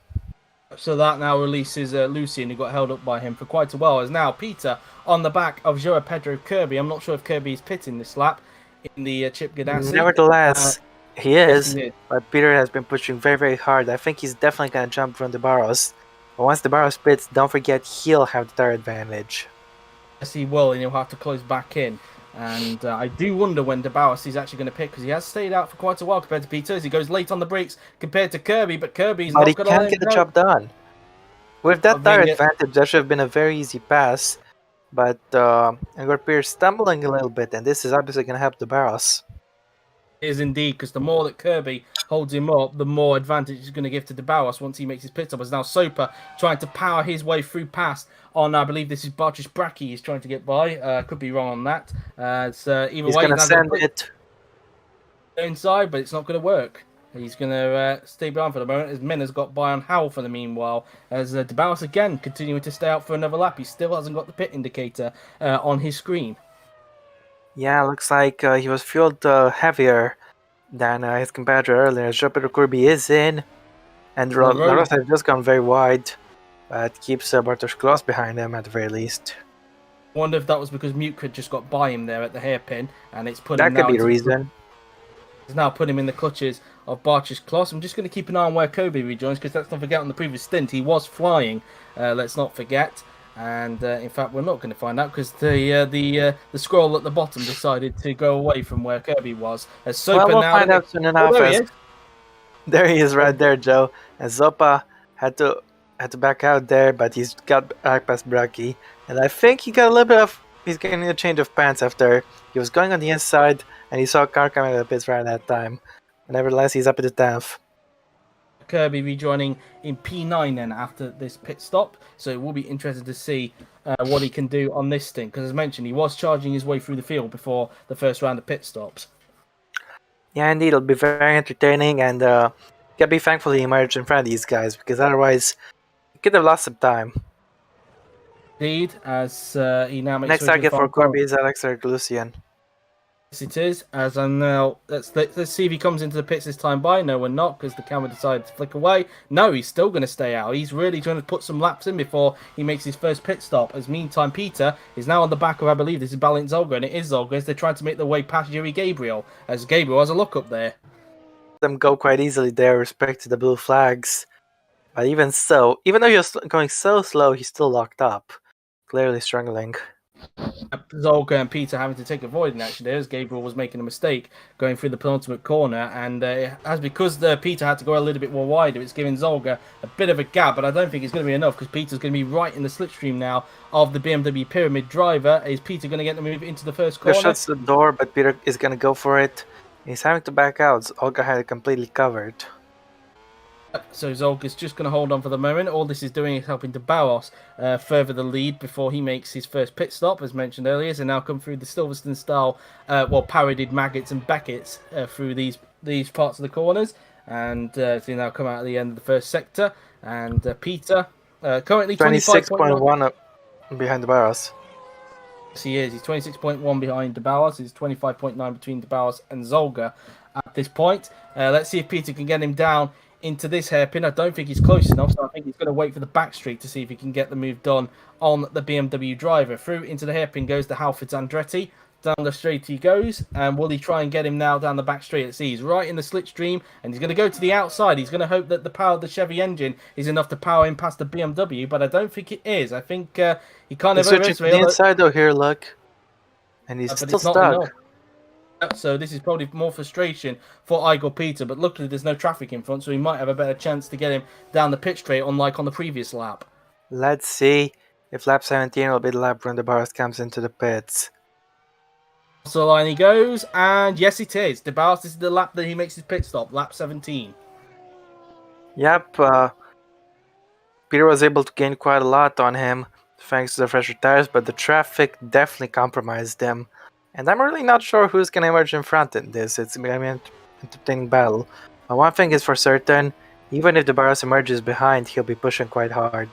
So that now releases Lucien, who got held up by him for quite a while. Is now Peter on the back of Joao Pedro Kirby. I'm not sure if Kirby is pitting this lap in the Chip Ganassi. Nevertheless, he is, yes, he but Peter has been pushing very, very hard. I think he's definitely going to jump from the Barros. But once the Barros pits, don't forget he'll have the tire advantage. Yes, he will, and he'll have to close back in. And I do wonder when DeBauer is actually going to pick, because he has stayed out for quite a while compared to Peter. As he goes late on the brakes compared to Kirby, but Kirby's but not he going to let can't him get the go. job done. With that tire advantage, that should have been a very easy pass. But Igor Pierce stumbling a little bit, and this is obviously going to help the Barros. It is indeed, because the more that Kirby holds him up, the more advantage he's going to give to DeBauer once he makes his pit stop. As now Soper trying to power his way through past on, I believe this is Bartosz Bracki he's trying to get by. Could be wrong on that. Either he's way, going to send it inside, but it's not going to work. He's going to stay behind for the moment, as Minna's got by on Howell for the meanwhile. As DeBauer again continuing to stay out for another lap. He still hasn't got the pit indicator on his screen. Yeah, looks like he was fueled heavier than his competitor earlier. Joao Kirby is in, and La Rosa has just gone very wide, but keeps Bartosz close behind him at the very least. I wonder if that was because Muke had just got by him there at the hairpin, and it's put him that could be the reason. It's now put him in the clutches of Bartosz Kloss. I'm just going to keep an eye on where Kobe rejoins, because let's not forget on the previous stint he was flying. Let's not forget. And in fact, we're not going to find out, because the scroll at the bottom decided to go away from where Kirby was. As Sopa we'll now find out soon enough. There he is, right there, Joe. And Zopa had to back out there, but he's got back past Bracki, and I think he got a little bit of. He's getting a change of pants after he was going on the inside, and he saw a car coming out of the pits right at that time. But nevertheless, he's up at the 10th. Kirby rejoining in P9 then after this pit stop, so it will be interesting to see what he can do on this thing, because as mentioned, he was charging his way through the field before the first round of pit stops. Yeah, indeed, it'll be very entertaining, and gotta be thankful he emerged in front of these guys, because otherwise he could have lost some time. Indeed, as he now makes next target for Kirby is Alexander Lucian. Yes, it is. As I'm now, let's see if he comes into the pits this time by. No, we're not, because the camera decided to flick away. No, he's still going to stay out. He's really trying to put some laps in before he makes his first pit stop. As meantime, Peter is now on the back of, I believe this is Balint Zolga, and it is Zolga, as they're trying to make their way past Yuri Gabriel, as Gabriel has a look up there. Them go quite easily there, respect to the blue flags. But even so, even though he was going so slow, he's still locked up. Clearly struggling. Zolga and Peter having to take a voiding action there, as Gabriel was making a mistake going through the penultimate corner, and because Peter had to go a little bit more wider, it's giving Zolga a bit of a gap, but I don't think it's going to be enough, because Peter's going to be right in the slipstream now of the BMW Pyramid driver. Is Peter going to get the move into the first corner? He shuts the door, but Peter is going to go for it. He's having to back out. Zolga had it completely covered. So Zolga's just going to hold on for the moment. All this is doing is helping DeBauer further the lead before he makes his first pit stop, as mentioned earlier. So now come through the Silverstone style, parodied Maggots and Beckett's through these parts of the corners, and so now come out at the end of the first sector. And Peter currently 26.1 behind DeBauer. Yes, he is. He's 26.1 behind DeBauer. He's 25.9 between DeBauer and Zolga at this point. Let's see if Peter can get him down into this hairpin. I don't think he's close enough, so I think he's going to wait for the back street to see if he can get the move done on the BMW driver. Through into the hairpin goes the Halford Andretti. Down the straight he goes, and will he try and get him now down the back straight? Let's see, he's right in the slipstream, and he's going to go to the outside. He's going to hope that the power of the Chevy engine is enough to power him past the BMW, but I don't think it is. I think he kind of switching to the inside though here, look, and he's still stuck. So this is probably more frustration for Igor Peter, but luckily there's no traffic in front, so he might have a better chance to get him down the pit straight, unlike on the previous lap. Let's see if lap 17 will be the lap when DeBauer comes into the pits. So line he goes, and yes it is. DeBauer, this is the lap that he makes his pit stop, lap 17. Yep, Peter was able to gain quite a lot on him thanks to the fresher tires, but the traffic definitely compromised him. And I'm really not sure who's going to emerge in front in this. It's going to be entertaining battle. But one thing is for certain, even if the Barros emerges behind, he'll be pushing quite hard.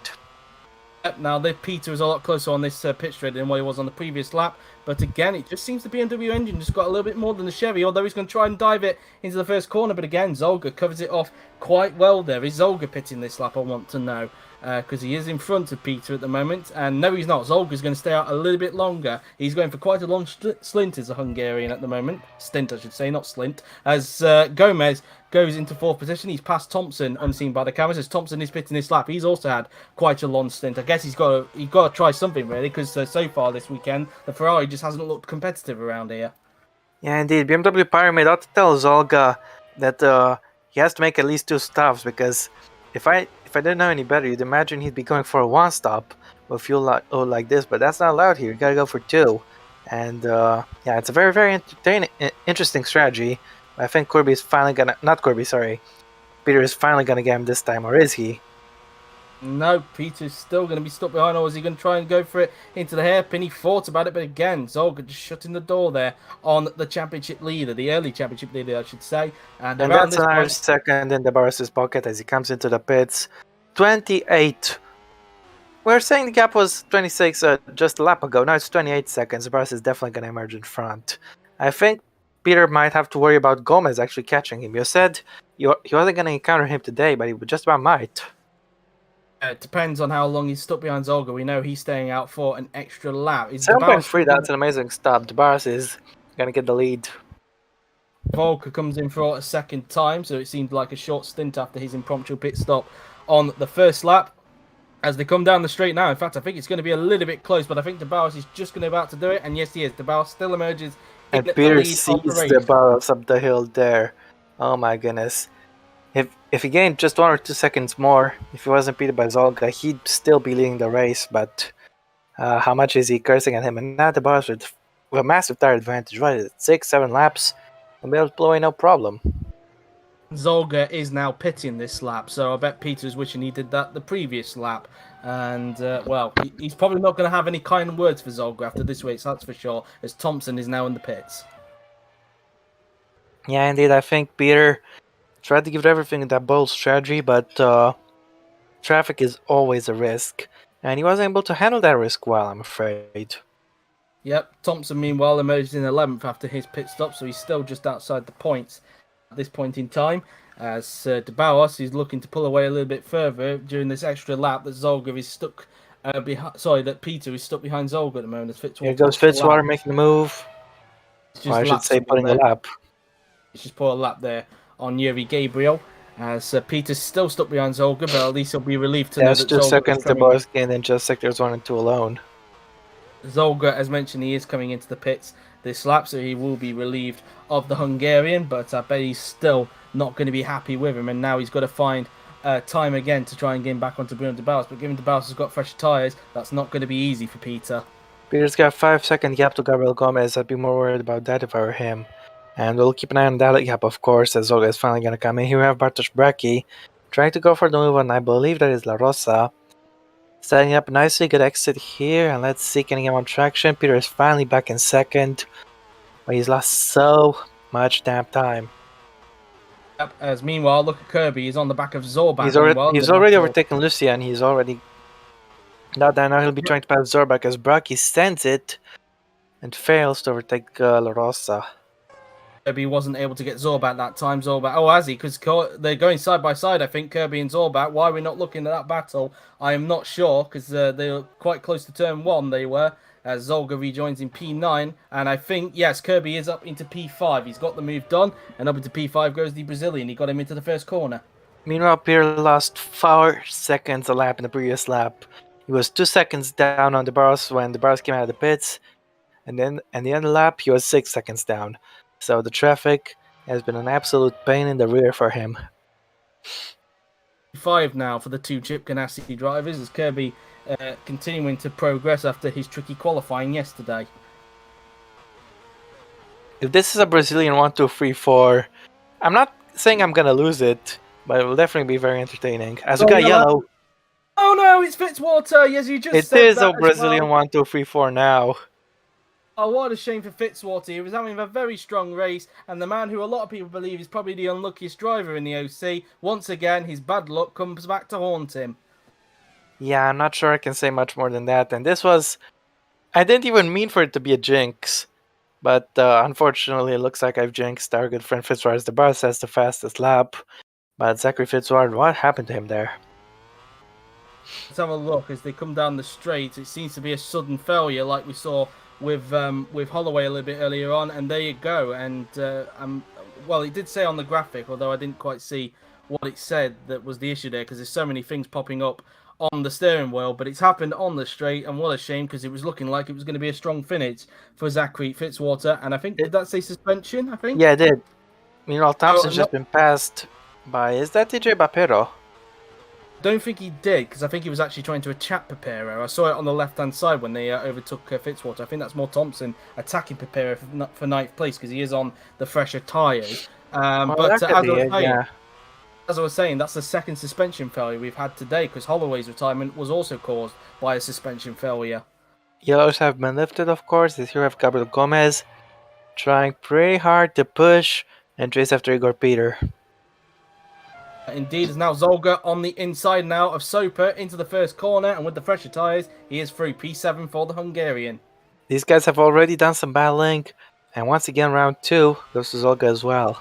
Yep, now Peter is a lot closer on this pit straight than what he was on the previous lap. But again, it just seems the BMW engine just got a little bit more than the Chevy, although he's going to try and dive it into the first corner. But again, Zolga covers it off quite well there. Is Zolga pitting this lap, I want to know? Because he is in front of Peter at the moment. And no, he's not. Zolga's going to stay out a little bit longer. He's going for quite a long stint as a Hungarian at the moment. Stint, I should say, not slint. As Gomez goes into fourth position. He's passed Thompson, unseen by the cameras. As Thompson is pitting this lap, he's also had quite a long stint. I guess he's got to try something, really, because so far this weekend, the Ferrari just hasn't looked competitive around here. Yeah, indeed. BMW Pyramid ought to tell Zolga that he has to make at least 2 stops, because if I didn't know any better, you'd imagine he'd be going for a 1 stop with fuel like this, but that's not allowed here. You gotta go for 2. And yeah, it's a very, very interesting strategy. I think Peter is finally gonna get him this time, or is he? No, Peter's still going to be stuck behind, or is he going to try and go for it into the hairpin? He thought about it, but again, Zolga just shutting the door there on the championship leader, the early championship leader, I should say. And that's another second in the Barros' pocket as he comes into the pits. 28. We're saying the gap was 26 just a lap ago. Now it's 28 seconds. Barros is definitely going to emerge in front. I think Peter might have to worry about Gomez actually catching him. You said he wasn't going to encounter him today, but he just about might. It depends on how long he's stuck behind Zolga. We know he's staying out for an extra lap. 7.3, that's an amazing stop. The Barros is going to get the lead. Volker comes in for a second time, so it seemed like a short stint after his impromptu pit stop on the first lap. As they come down the straight now, in fact, I think it's going to be a little bit close, but I think De Barros is just going to about to do it, and yes, he is. De Barros still emerges. And Peter sees De Barros up the hill there. Oh my goodness. If he gained just 1 or 2 seconds more, if he wasn't beaten by Zolga, he'd still be leading the race, but how much is he cursing at him? And now De Barros with a massive tire advantage, right? 6-7 laps, and be able to blow away no problem. Zolga is now pitting this lap, so I bet Peter's wishing he did that the previous lap. And, well, he's probably not going to have any kind words for Zolga after this race, that's for sure, as Thompson is now in the pits. Yeah, indeed, I think Peter tried to give it everything in that bold strategy, but traffic is always a risk, and he wasn't able to handle that risk well, I'm afraid. Yep, Thompson, meanwhile, emerged in 11th after his pit stop, so he's still just outside the points at this point in time, as De Barros is looking to pull away a little bit further during this extra lap that Zolga is stuck that Peter is stuck behind Zolga at the moment. Here goes Fitzwater making the move. Or I should say putting a lap. He's just put a lap there on Yuri Gabriel, as Peter's still stuck behind Zolga, but at least he'll be relieved to know that 2 seconds De Barros gained in just sectors 1 and 2 alone. Zolga, as mentioned, he is coming into the pits this lap, so he will be relieved of the Hungarian, but I bet he's still not going to be happy with him, and now he's got to find time again to try and get him back onto Bruno De Barros, but given De Barros has got fresh tyres, that's not going to be easy for Peter. Peter's got a 5-second gap to Gabriel Gomez. I'd be more worried about that if I were him. And we'll keep an eye on that gap, of course, as Zolga is finally going to come in. Here we have Bartosz Bracki trying to go for the move, and I believe that is La Rosa. Setting up nicely, good exit here, and let's see, can he get on traction? Peter is finally back in second, but he's lost so much damn time. Yep, as meanwhile, look at Kirby, he's on the back of Zorbak. He's already overtaken Lucia, and he's already... Now he'll be trying to pass Zorbak as Bracki sends it and fails to overtake La Rosa. Kirby wasn't able to get Zorbat that time. Zorbat, has he? Because they're going side by side, I think, Kirby and Zorbat. Why we're not looking at that battle, I am not sure, because they were quite close to turn 1, they were, as Zolga rejoins in P9. And I think, yes, Kirby is up into P5. He's got the move done, and up into P5 goes the Brazilian. He got him into the first corner. Meanwhile, Peter lost 4 seconds a lap in the previous lap. He was 2 seconds down on De Barros when De Barros came out of the pits, and then at the end of the lap, he was 6 seconds down. So the traffic has been an absolute pain in the rear for him. 5 now for the 2 Chip Ganassi drivers, as Kirby continuing to progress after his tricky qualifying yesterday. If this is a Brazilian 1, 2, 3, 4, I'm not saying I'm going to lose it, but it will definitely be very entertaining. As we got yellow. Oh no, it's Fitzwater, yes, you just said that. It is a Brazilian 1, 2, 3, 4 now. Oh, what a shame for Fitzwater. He was having a very strong race, and the man who a lot of people believe is probably the unluckiest driver in the OC, once again, his bad luck comes back to haunt him. Yeah, I'm not sure I can say much more than that. And this was, I didn't even mean for it to be a jinx, but unfortunately, it looks like I've jinxed our good friend Fitzroy. The Bus has the fastest lap, but Zachary Fitzroy, what happened to him there? Let's have a look as they come down the straight. It seems to be a sudden failure, like we saw with Holloway a little bit earlier on. And there you go. And well, it did say on the graphic, although I didn't quite see what it said that was the issue there, because there's so many things popping up on the steering wheel. But it's happened on the straight, and what a shame, because it was looking like it was going to be a strong finish for Zachary Fitzwater. And I think did that say suspension? I think. Yeah, it did. Meanwhile, Thompson's no, just been passed by, is that TJ Bapero? don't think he did, because I think he was actually trying to attack Pepero. I saw it on the left-hand side when they overtook Fitzwater. I think that's more Thompson attacking Pepero for ninth place, because he is on the fresher tyres. But as I was saying, that's the second suspension failure we've had today, because Holloway's retirement was also caused by a suspension failure. Yellows have been lifted, of course. Here we have Gabriel Gomez trying pretty hard to push and chase after Igor Peter. Indeed, is now Zolga on the inside now of Soper into the first corner, and with the fresher tyres, he is through P7 for the Hungarian. These guys have already done some battling, and once again, round 2 goes to Zolga as well.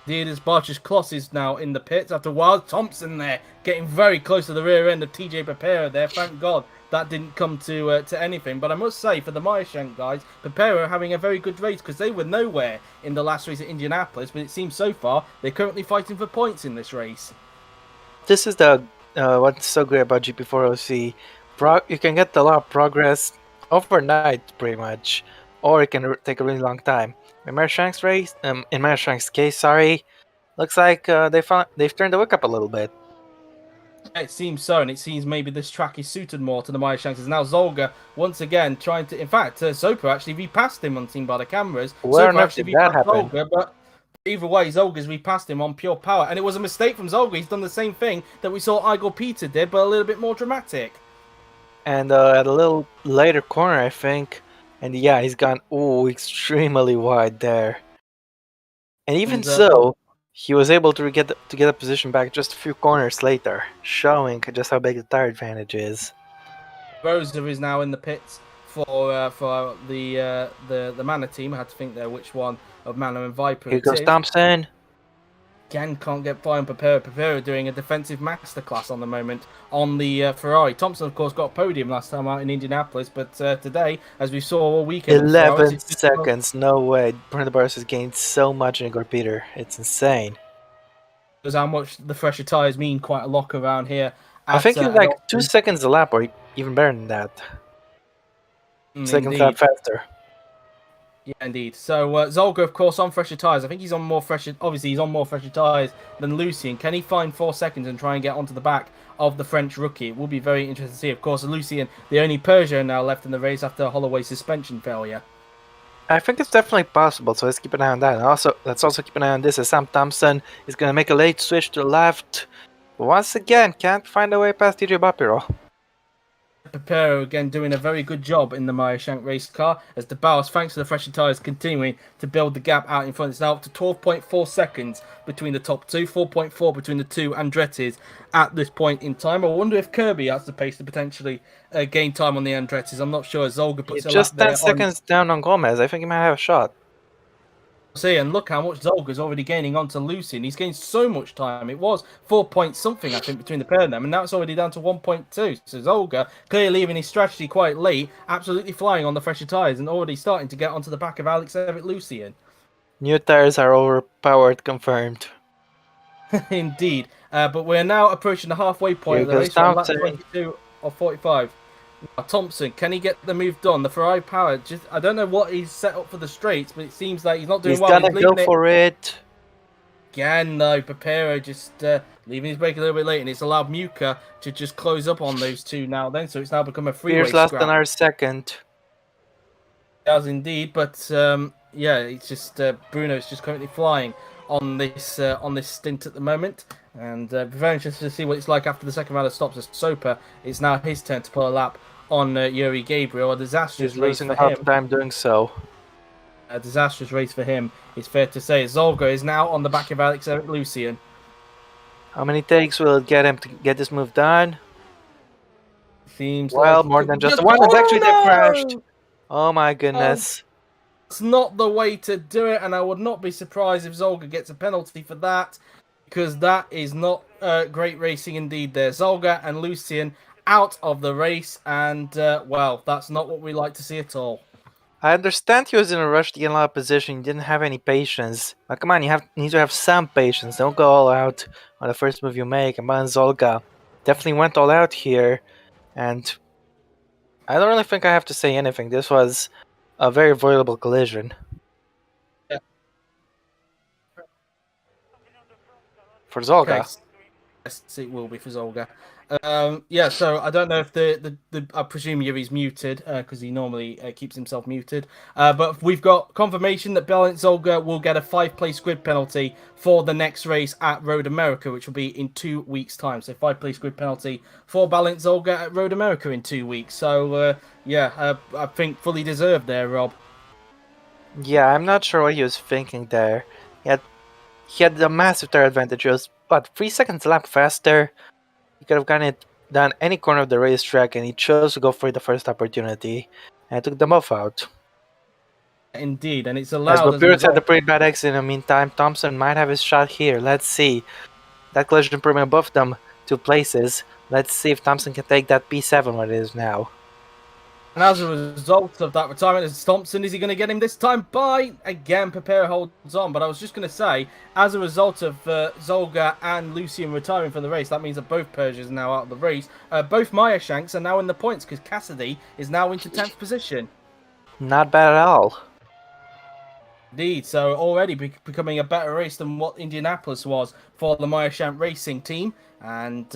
Indeed, as Barch's Kloss is now in the pits after Wild Thompson there, getting very close to the rear end of TJ Pepero there. Thank God that didn't come to anything. But I must say, for the Meyershank guys, Pepero having a very good race, because they were nowhere in the last race at Indianapolis, but it seems so far they're currently fighting for points in this race. This is the what's so great about GP4 OC. You can get a lot of progress overnight, pretty much, or it can take a really long time. In Meyershank's case, looks like they've turned the wick up a little bit. It seems so, and it seems maybe this track is suited more to the Meyershanks. Now Zolga once again trying to. In fact, Soper actually repassed him on seen by the cameras. Where on earth did that happen? Zolga, but either way, Zolga's repassed him on pure power, and it was a mistake from Zolga. He's done the same thing that we saw Igor Peter did, but a little bit more dramatic. And at a little later corner, I think. And yeah, he's gone extremely wide there. And even so, he was able to get a position back just a few corners later, showing just how big the tire advantage is. Rosa is now in the pits for the Manor team. I had to think there which one of Manor and Viper. Here goes Thompson. Again, can't get by on Pepero. Pepero doing a defensive masterclass on the moment on the Ferrari. Thompson, of course, got a podium last time out in Indianapolis, but today, as we saw all weekend, 11 seconds, no way. Bruno Barros has gained so much in Igor Peter. It's insane. Because how much the fresher tyres mean quite a lot around here. I think it's like 2 seconds a lap, or even better than that. Seconds lap faster. Yeah, indeed. So Zolga, of course, on fresher tyres. I think he's on more fresher tyres than Lucien. Can he find 4 seconds and try and get onto the back of the French rookie? It will be very interesting to see. Of course, Lucien, the only Persian now left in the race after Holloway's suspension failure. I think it's definitely possible, so let's keep an eye on that. And let's also keep an eye on this, as Sam Thompson is going to make a late switch to the left. Once again, can't find a way past TJ Bapiro. Pepero again doing a very good job in the Meyershank race car, as the Bauers, thanks to the fresher tyres, continuing to build the gap out in front. It's now up to 12.4 seconds between the top two, 4.4 between the two Andretti's at this point in time. I wonder if Kirby has the pace to potentially gain time on the Andretti's. I'm not sure. Zolga puts just 10 seconds down on Gomez. I think he might have a shot. See, and look how much Zolga's already gaining onto Lucien. He's gained so much time. It was 4 point something, I think, between the pair of them, and now it's already down to 1.2. So Zolga, clearly leaving his strategy quite late, absolutely flying on the fresher tyres and already starting to get onto the back of Alex Everett Lucien. New tyres are overpowered, confirmed. Indeed. But we're now approaching the halfway point of the race, on lap 22 or 45. Thompson, can he get the move done? The Ferrari power, I don't know what he's set up for the straights, but it seems like he's not doing well. He's gonna go for it. Again, though, Pepero just leaving his brake a little bit late, and it's allowed Muka to just close up on those two now then, so it's now become a freeway Here's less than our second. As indeed, but yeah, it's just Bruno's just currently flying on this stint at the moment, and very interested to see what it's like after the second round of stops. As Soper, it's now his turn to pull a lap on Yuri Gabriel. A disastrous He's race losing for a lot of him. time doing so. A disastrous race for him, it's fair to say. Zolga is now on the back of Alex Lucian. How many takes will it get him to get this move done? Seems Well, like more it than could just just. one. And Oh actually, they crashed. no! Oh my Oh, goodness. it's not the way to do it, and I would not be surprised if Zolga gets a penalty for that, because that is not great racing indeed there. Zolga and Lucian out of the race, and, well, that's not what we like to see at all. I understand he was in a rush to get in a lot of position. He didn't have any patience. But come on, you need to have some patience. Don't go all out on the first move you make. And Zolga definitely went all out here. And I don't really think I have to say anything. This was a very avoidable collision. Yeah. For Okay, Zolga. yes, it will be for Zolga. Yeah, so I don't know if the I presume Yuri's muted because he normally keeps himself muted. But we've got confirmation that Balint Zolga will get a 5-place grid penalty for the next race at Road America, which will be in 2 weeks' time. So 5-place grid penalty for Balint Zolga at Road America in 2 weeks. So yeah, I think fully deserved there, Rob. Yeah, I'm not sure what he was thinking there. He had a massive tire advantage. He was, what, 3 seconds a lap faster? He could have gotten it down any corner of the racetrack, and he chose to go for the first opportunity and took them both out. Indeed, and it's As allowed as a Papyrus had a result. pretty bad accident in the meantime, Thompson might have his shot here. Let's see. That collision put him above them 2 places. Let's see if Thompson can take that P7 what it is now. And as a result of that retirement, is Thompson, is he going to get him this time? By again, Pepera holds on. But I was just going to say, as a result of Zolga and Lucian retiring from the race, that means that both Persians are now out of the race. Both Maya Shanks are now in the points because Cassidy is now into 10th position. Not bad at all. Indeed, so already becoming a better race than what Indianapolis was for the Maya Shank Racing team. And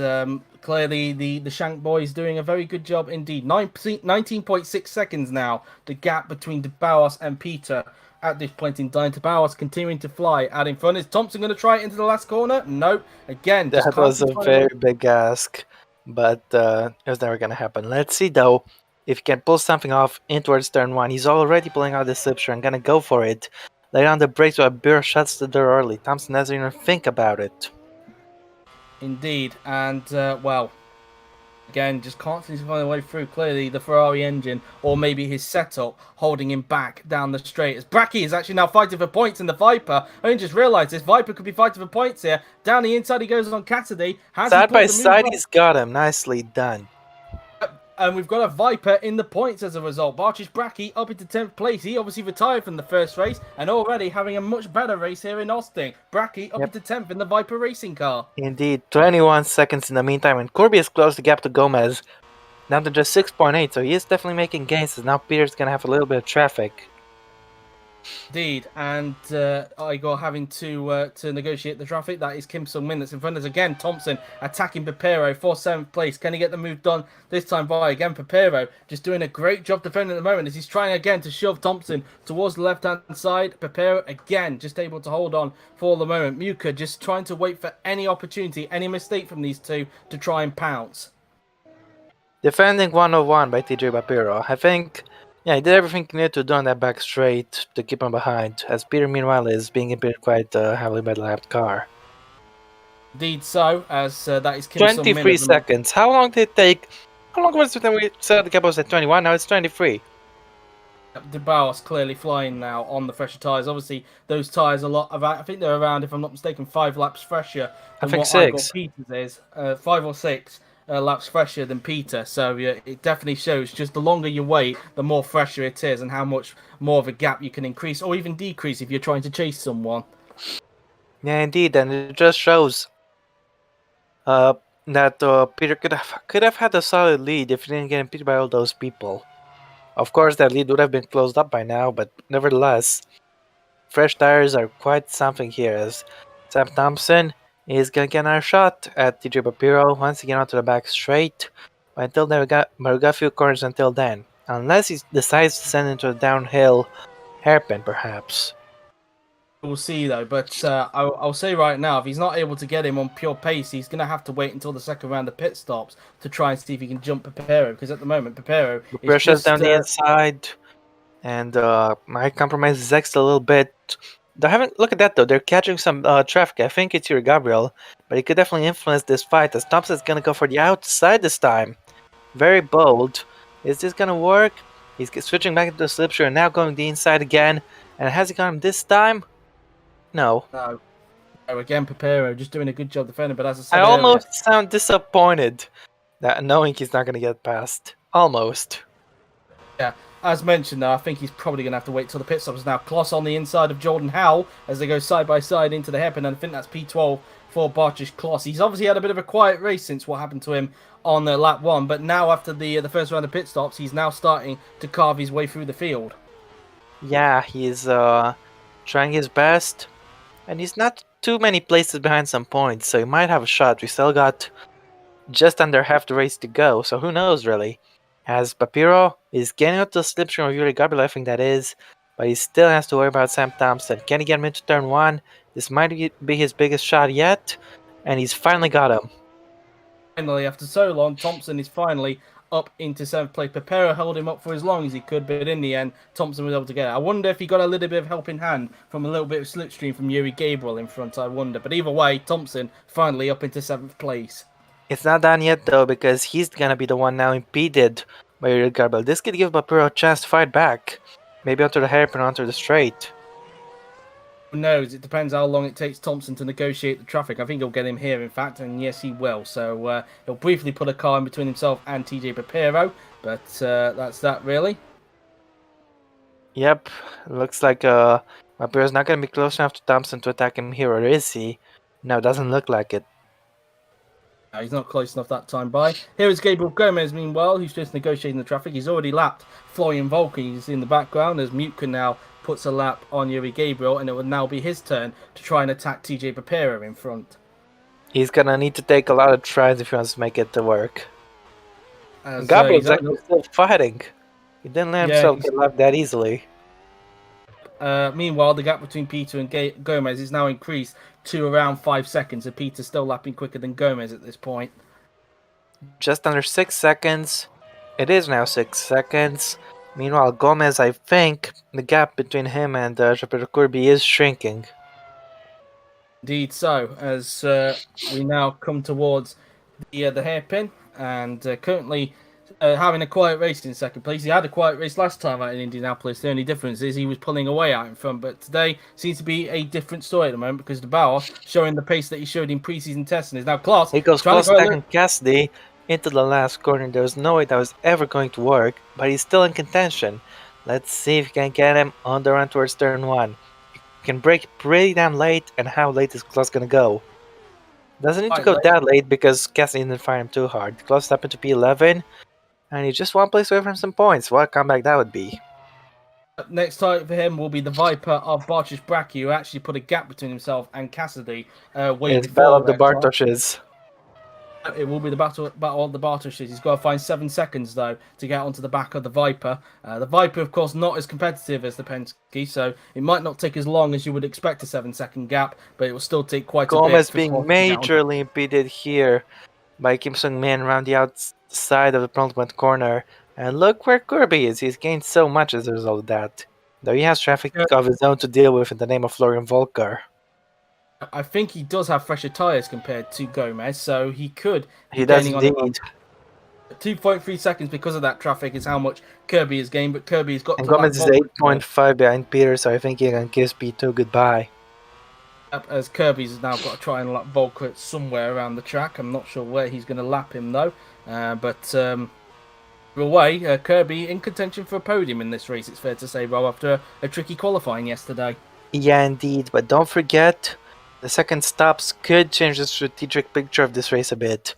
clearly the Shank boys doing a very good job indeed. 19.6 seconds now, the gap between De Bauer and Peter at this point in time. De Bauer continuing to fly out in front. Is Thompson going to try it into the last corner? Nope. Again, just That was a constantly very big ask, but it was never gonna happen. Let's see though if he can pull something off in towards turn 1. He's already pulling out the slipstream and gonna go for it. Lay on the brakes while Beer shuts the door early. Thompson doesn't even think about it. indeed. And well, again, just constantly finding a way through. Clearly, the Ferrari engine, or maybe his setup, holding him back down the straight. As Bracky is actually now fighting for points in the Viper. I only just realised this Viper could be fighting for points here. Down the inside, he goes on Cassidy. Side by side, he's got him. Nicely done. And we've got a Viper in the points as a result. Bartish Bracky up into 10th place. He obviously retired from the first race and already having a much better race here in Austin. Bracky up into 10th in the Viper racing car. Indeed, 21 seconds in the meantime, and Corby has closed the gap to Gomez down to just 6.8, so he is definitely making gains. Now Peter's gonna have a little bit of traffic. Indeed, and I got having to negotiate the traffic. That is Kim Sung Min that's in front of us again. Thompson attacking Pepero for 7th place. Can he get the move done this time by again? Pepero just doing a great job defending at the moment as he's trying again to shove Thompson towards the left hand side. Pepero again just able to hold on for the moment. Muka just trying to wait for any opportunity, any mistake from these two to try and pounce. Defending 101 by TJ Papiro. I think, yeah, he did everything he needed to do on that back straight to keep him behind, as Peter meanwhile is being impeded quite heavily by the lapped car. Indeed so, as that is Kim Sung Min. 23 seconds. How long did it take? How long was it when we said the gap was at 21? Now it's 23. De Bauer's clearly flying now on the fresher tyres. Obviously, those tyres I think they're around, if I'm not mistaken, 5 laps fresher than what 6. Igor Peters is. 5 or 6 laps fresher than Peter. So yeah, it definitely shows just the longer you wait, the more fresher it is and how much more of a gap you can increase or even decrease if you're trying to chase someone. Yeah, indeed, and it just shows that Peter could have had a solid lead if he didn't get impeded by all those people. Of course, that lead would have been closed up by now, but nevertheless, fresh tires are quite something here, as Sam Thompson is gonna get another shot at TJ Papiro once again onto the back straight. But until then, we got a few corners until then. Unless he decides to send into a downhill hairpin, perhaps. We'll see though, but I'll say right now, if he's not able to get him on pure pace, he's going to have to wait until the second round of pit stops to try and see if he can jump Papero. Because at the moment, Papero is Pressure's just down the inside, and might compromise Zex a little bit. They haven't. Look at that though. They're catching some traffic. I think it's your Gabriel, but he could definitely influence this fight. As Thompson's gonna go for the outside this time. Very bold. Is this gonna work? He's switching back into the slipstream and now going the inside again. And has he got him this time? No. no, again, Papero just doing a good job defending. But as I I said earlier, almost sound disappointed that knowing he's not gonna get past. Almost. yeah, as mentioned, though, I think he's probably going to have to wait till the pit stops. Now, Kloss on the inside of Jordan Howell as they go side by side into the hairpin, and I think that's P12 for Bartosz Kloss. He's obviously had a bit of a quiet race since what happened to him on lap 1, but now after the first round of pit stops, he's now starting to carve his way through the field. Yeah, he's trying his best, and he's not too many places behind some points, so he might have a shot. We still got just under half the race to go, so who knows really. As Papiro is getting up to the slipstream of Yuri Gabriel, I think that is, but he still has to worry about Sam Thompson. Can he get him into turn 1? This might be his biggest shot yet, and he's finally got him. Finally, after so long, Thompson is finally up into 7th place. Papero held him up for as long as he could, but in the end, Thompson was able to get it. I wonder if he got a little bit of helping hand from a little bit of slipstream from Yuri Gabriel in front, I wonder. But either way, Thompson finally up into 7th place. It's not done yet though, because he's gonna be the one now impeded by Yuri Gabriel. This could give Papiro a chance to fight back. Maybe onto the hairpin, onto the straight. Who knows? It depends how long it takes Thompson to negotiate the traffic. I think he'll get him here, in fact, and yes, he will. So he'll briefly put a car in between himself and TJ Papero, but that's that, really. Yep, looks like Papiro's not gonna be close enough to Thompson to attack him here, or is he? No, it doesn't look like it. He's not close enough that time by. Here is Gabriel Gomez, meanwhile, who's just negotiating the traffic. He's already lapped Florian Volker. He's in the background as Mutka now puts a lap on Yuri Gabriel, and it will now be his turn to try and attack TJ Papero in front. He's gonna need to take a lot of tries if he wants to make it to work. As, Gabriel's actually still fighting. He didn't let himself get left that easily. Meanwhile, the gap between Peter and Gomez is now increased to around 5 seconds, and Peter's still lapping quicker than Gomez at this point. Just under 6 seconds. It is now 6 seconds. Meanwhile, Gomez, I think the gap between him and Jean-Pierre Kirby is shrinking. Indeed so, as we now come towards the hairpin, and currently having a quiet race in second place. He had a quiet race last time out in Indianapolis. The only difference is he was pulling away out in front, but today seems to be a different story at the moment because the Bauer showing the pace that he showed in preseason testing is now Klaus. He goes close attacking Cassidy into the last corner. There was no way that was ever going to work, but he's still in contention. Let's see if he can get him on the run towards turn 1. He can break pretty damn late, and how late is Klaus gonna go? Doesn't need to go that late because Cassidy didn't fire him too hard. Klaus happened to P11. And he's just one place away from some points. What a comeback that would be. Next target for him will be the Viper of Bartosz Bracchi, who actually put a gap between himself and Cassidy. It's Battle of the Bartoshes. It will be the battle of the Bartoshes. He's got to find 7 seconds, though, to get onto the back of the Viper. The Viper, of course, not as competitive as the Penske, so it might not take as long as you would expect a 7-second gap, but it will still take quite a bit. Gomez being majorly impeded here by Kim Sung-min around the outside of the penultimate corner. And look where Kirby is. He's gained so much as a result of that. Though he has traffic of his own to deal with in the name of Florian Volker. I think he does have fresher tyres compared to Gomez, so he could. He does indeed. 2.3 seconds because of that traffic is how much Kirby has gained, but Kirby has got. And Gomez is 8.5 behind Peter, so I think he can kiss P2 goodbye. As Kirby's now got to try and lap Volker somewhere around the track. I'm not sure where he's going to lap him though. But away, Kirby in contention for a podium in this race, it's fair to say, Rob, after a tricky qualifying yesterday. Yeah, indeed. But don't forget, the second stops could change the strategic picture of this race a bit.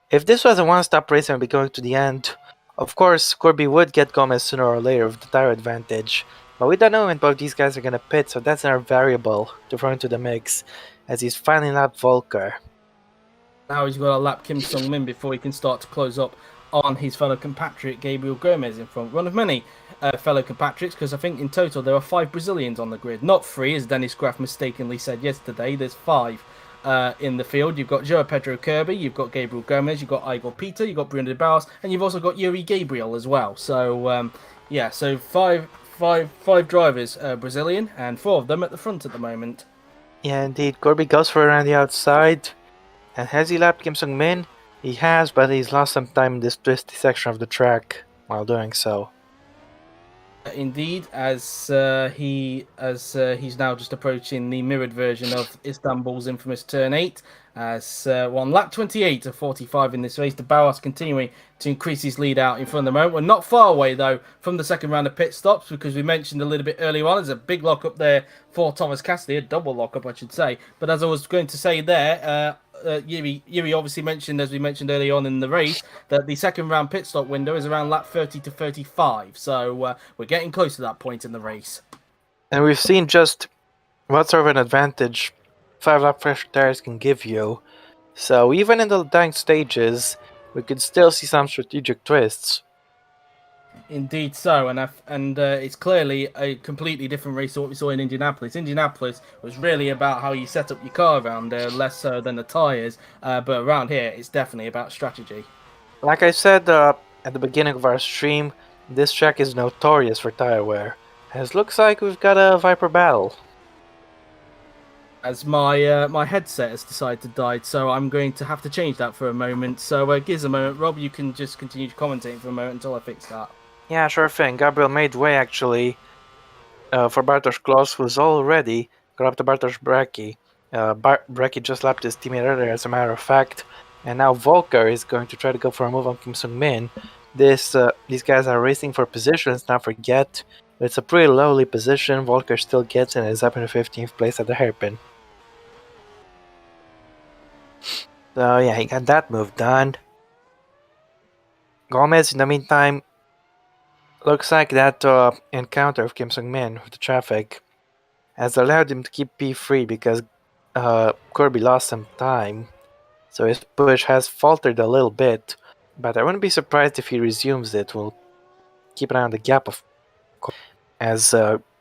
If this was a one-stop race and we'd be going to the end, of course, Kirby would get Gomez sooner or later with the tire advantage. But we don't know when both these guys are going to pit, so that's another variable to throw into the mix, as he's finally lapped Volker. Now he's got to lap Kim Sung-min before he can start to close up on his fellow compatriot Gabriel Gomez in front. One of many fellow compatriots, because I think in total there are 5 Brazilians on the grid. Not 3, as Dennis Graff mistakenly said yesterday. There's 5 in the field. You've got João Pedro Kirby, you've got Gabriel Gomez, you've got Igor Peter, you've got Bruno de Barros, and you've also got Yuri Gabriel as well. So, so five drivers Brazilian, and 4 of them at the front at the moment. Yeah, indeed. Corby goes for around the outside. And has he lapped Kim Sung-min? He has, but he's lost some time in this twisty section of the track while doing so. Indeed, as he's now just approaching the mirrored version of Istanbul's infamous Turn 8, as on lap 28 of 45 in this race, de Barros continuing to increase his lead out in front of the moment. We're not far away, though, from the second round of pit stops, because we mentioned a little bit earlier on, there's a big lock-up there for Thomas Cassidy, a double lock-up, I should say. But as I was going to say there, Yuri obviously mentioned, as we mentioned earlier on in the race, that the second round pit stop window is around lap 30 to 35. So we're getting close to that point in the race. And we've seen just what sort of an advantage 5-lap fresh tires can give you. So even in the dying stages, we could still see some strategic twists. Indeed so, and it's clearly a completely different race to what we saw in Indianapolis. Indianapolis was really about how you set up your car around there, less so than the tyres, but around here it's definitely about strategy. Like I said at the beginning of our stream, this track is notorious for tire wear. And it looks like we've got a Viper battle. As my headset has decided to die, so I'm going to have to change that for a moment. So give us a moment, Rob, you can just continue commentating for a moment until I fix that. Yeah, sure thing. Gabriel made way, actually, for Bartosz Kloss, who's already got up to Bartosz Bracki. Bracki just lapped his teammate earlier, as a matter of fact. And now Volker is going to try to go for a move on Kim Sung-min. These guys are racing for positions, not forget. It's a pretty lowly position. Volker still gets in and is up in the 15th place at the hairpin. So yeah, he got that move done. Gomez, in the meantime, looks like that encounter of Kim Sung-min with the traffic has allowed him to keep P3 because Kirby lost some time. So his push has faltered a little bit, but I wouldn't be surprised if he resumes it. We'll keep an eye on the gap of as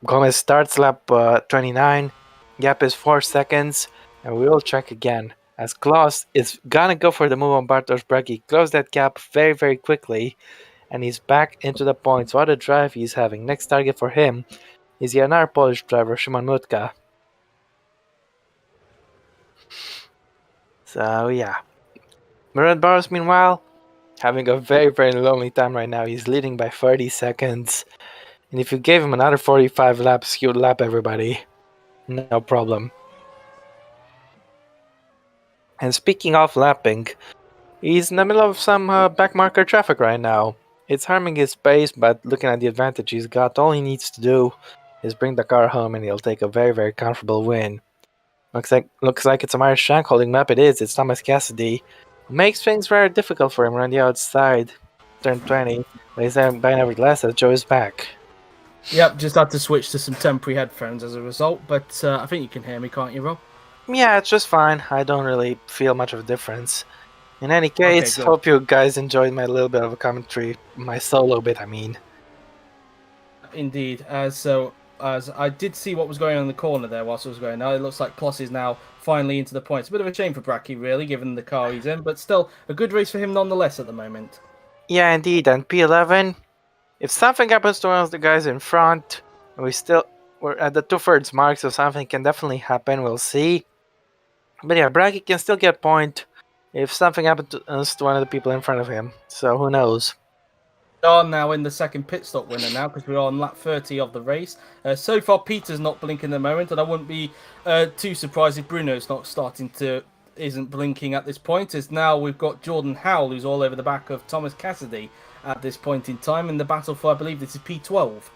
Gomez starts lap 29. Gap is 4 seconds, and we will check again. As Klaus is gonna go for the move on Bartosz Bracki, close that gap very, very quickly, and he's back into the points. What a drive he's having. Next target for him is yet another Polish driver, Szymon Mutka. So yeah. Murat Barros, meanwhile, having a very, very lonely time right now. He's leading by 30 seconds. And if you gave him another 45 laps, he would lap everybody. No problem. And speaking of lapping, he's in the middle of some backmarker traffic right now. It's harming his pace, but looking at the advantage he's got, all he needs to do is bring the car home and he'll take a very, very comfortable win. Looks like it's a Myers Shank holding map. It is. It's Thomas Cassidy. Makes things very difficult for him around the outside. Turn 20. But he's by nevertheless as Joe is back. Yep, just had to switch to some temporary headphones as a result, but I think you can hear me, can't you, Rob? Yeah, it's just fine. I don't really feel much of a difference. In any case, Okay, hope you guys enjoyed my little bit of a commentary. My solo bit, I mean. Indeed. As I did see what was going on in the corner there whilst it was going on, it looks like Kloss is now finally into the points. A bit of a shame for Bracki, really, given the car he's in, but still a good race for him nonetheless at the moment. Yeah, indeed. And P11, if something happens to one of the guys in front, we're at the 2/3 mark, so something can definitely happen. We'll see. But yeah, Bracki can still get point if something happens to one of the people in front of him. So who knows? We are now in the second pit stop winner now because we're on lap 30 of the race. So far, Peter's not blinking at the moment, and I wouldn't be too surprised if Bruno's isn't blinking at this point. As now we've got Jordan Howell, who's all over the back of Thomas Cassidy at this point in time in the battle for, I believe this is P12.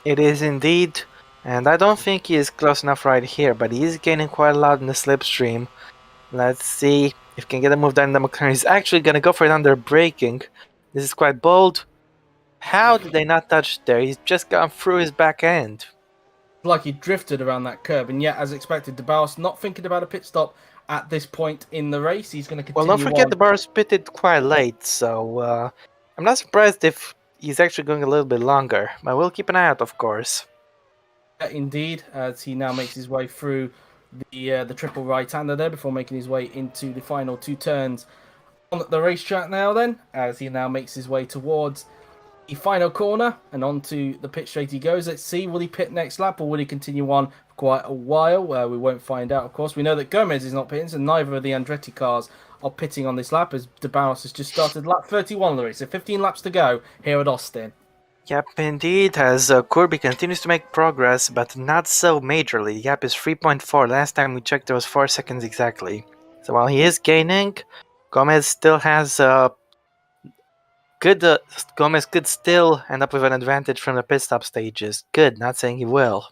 It is indeed, and I don't think he is close enough right here, but he is gaining quite a lot in the slipstream. Let's see if he can get a move down in the McLaren. He's actually going to go for it under braking. This is quite bold. How did they not touch there? He's just gone through his back end. Like he drifted around that curb, and yet, as expected, de Barros not thinking about a pit stop at this point in the race. He's going to Well, don't continue forget on. the Barros pitted quite late, so I'm not surprised if he's actually going a little bit longer. But we'll keep an eye out, of course. Indeed, as he now makes his way through the triple right-hander there before making his way into the final 2 turns on the racetrack now then, as he now makes his way towards the final corner and onto the pit straight he goes. Let's see, will he pit next lap or will he continue on for quite a while? We won't find out, of course. We know that Gomez is not pitting, so neither of the Andretti cars are pitting on this lap as De Barros has just started lap 31 of the race. So 15 laps to go here at Austin. Yep, indeed, as Kirby continues to make progress, but not so majorly. The gap is 3.4. Last time we checked, it was 4 seconds exactly. So while he is gaining, Gomez still has Gomez could still end up with an advantage from the pit stop stages. Good, not saying he will.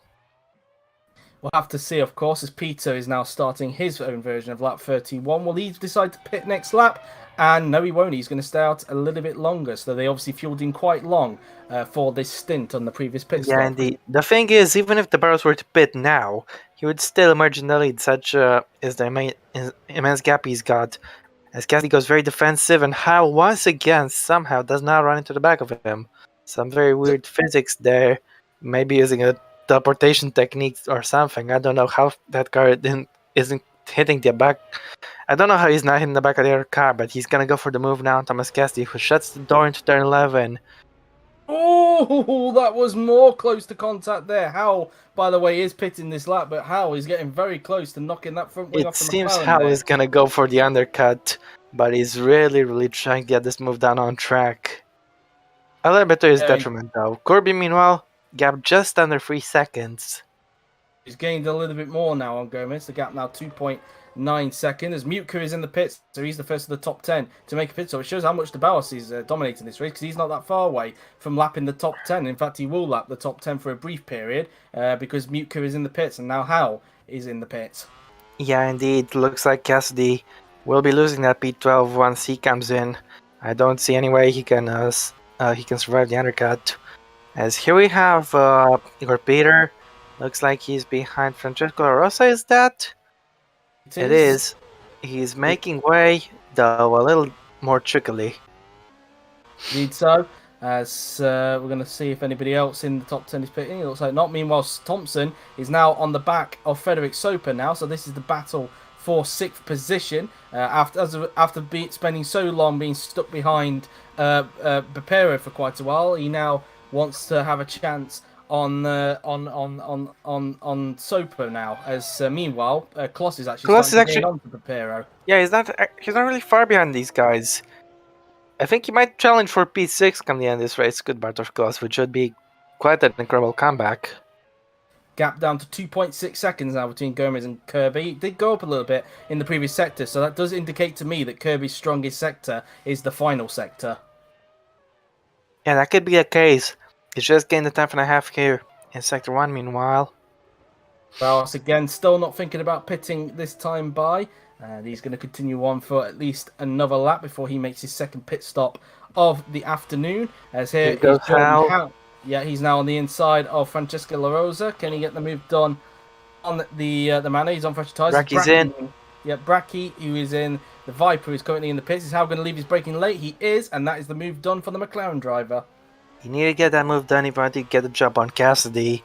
We'll have to see, of course, as Peter is now starting his own version of lap 31. Will he decide to pit next lap? And no, he won't. He's going to stay out a little bit longer. So they obviously fueled him quite long for this stint on the previous pit stop. Yeah, indeed. The thing is, even if the Barros were to pit now, he would still emerge in the lead, such is the immense gap he's got. As Cassidy goes very defensive, and Hal once again somehow does not run into the back of him. Some very weird physics there. Maybe using a teleportation technique or something. I don't know how that car isn't hitting the back. I don't know how he's not hitting the back of the other car, but he's gonna go for the move now. Thomas Cassidy, who shuts the door into turn 11. Oh, that was more close to contact there. Hal, by the way, is pitting this lap, but Hal is getting very close to knocking that front wing off the McLaren. It seems Hal is gonna go for the undercut, but he's really trying to get this move down on track. A little bit to his detriment, though. Kirby, meanwhile, gap just under 3 seconds. He's gained a little bit more now on Gomez. The gap now 2.9 seconds. As Mutka is in the pits, so he's the first of the top 10 to make a pit stop. It shows how much De Barros is dominating this race because he's not that far away from lapping the top 10. In fact, he will lap the top 10 for a brief period because Mutka is in the pits and now Hal is in the pits. Yeah, indeed. Looks like Cassidy will be losing that P12 once he comes in. I don't see any way he can survive the undercut. As here we have Igor Peter. Looks like he's behind Francesco La Rosa, is that? It is. He's making way, though a little more trickily. Indeed so. As we're going to see if anybody else in the top 10 is pitting. It looks like not. Meanwhile, Thompson is now on the back of Frederick Soper now. So this is the battle for 6th position. After spending so long being stuck behind Bapero for quite a while, he now wants to have a chance on Soper now. As meanwhile, Kloss is actually starting on to Bapero. Yeah, he's not really far behind these guys. I think he might challenge for P6 come the end of this race. Good Bartosz Kloss, which would be quite an incredible comeback. Gap down to 2.6 seconds now between Gomez and Kirby. It did go up a little bit in the previous sector, so that does indicate to me that Kirby's strongest sector is the final sector. Yeah, that could be the case. He's just gained a 10.5 here in Sector 1 meanwhile. Barros again still not thinking about pitting this time by. And he's going to continue on for at least another lap before he makes his second pit stop of the afternoon. As here is Jordan Howell. Yeah, he's now on the inside of Francesco La Rosa. Can he get the move done on the Manor? He's on fresh tyres. Bracky's in. Yeah, Bracky, who is in the Viper, is currently in the pits. Is how going to leave his braking late. He is, and that is the move done for the McLaren driver. He needed to get that move done if he wanted to get the jump on Cassidy.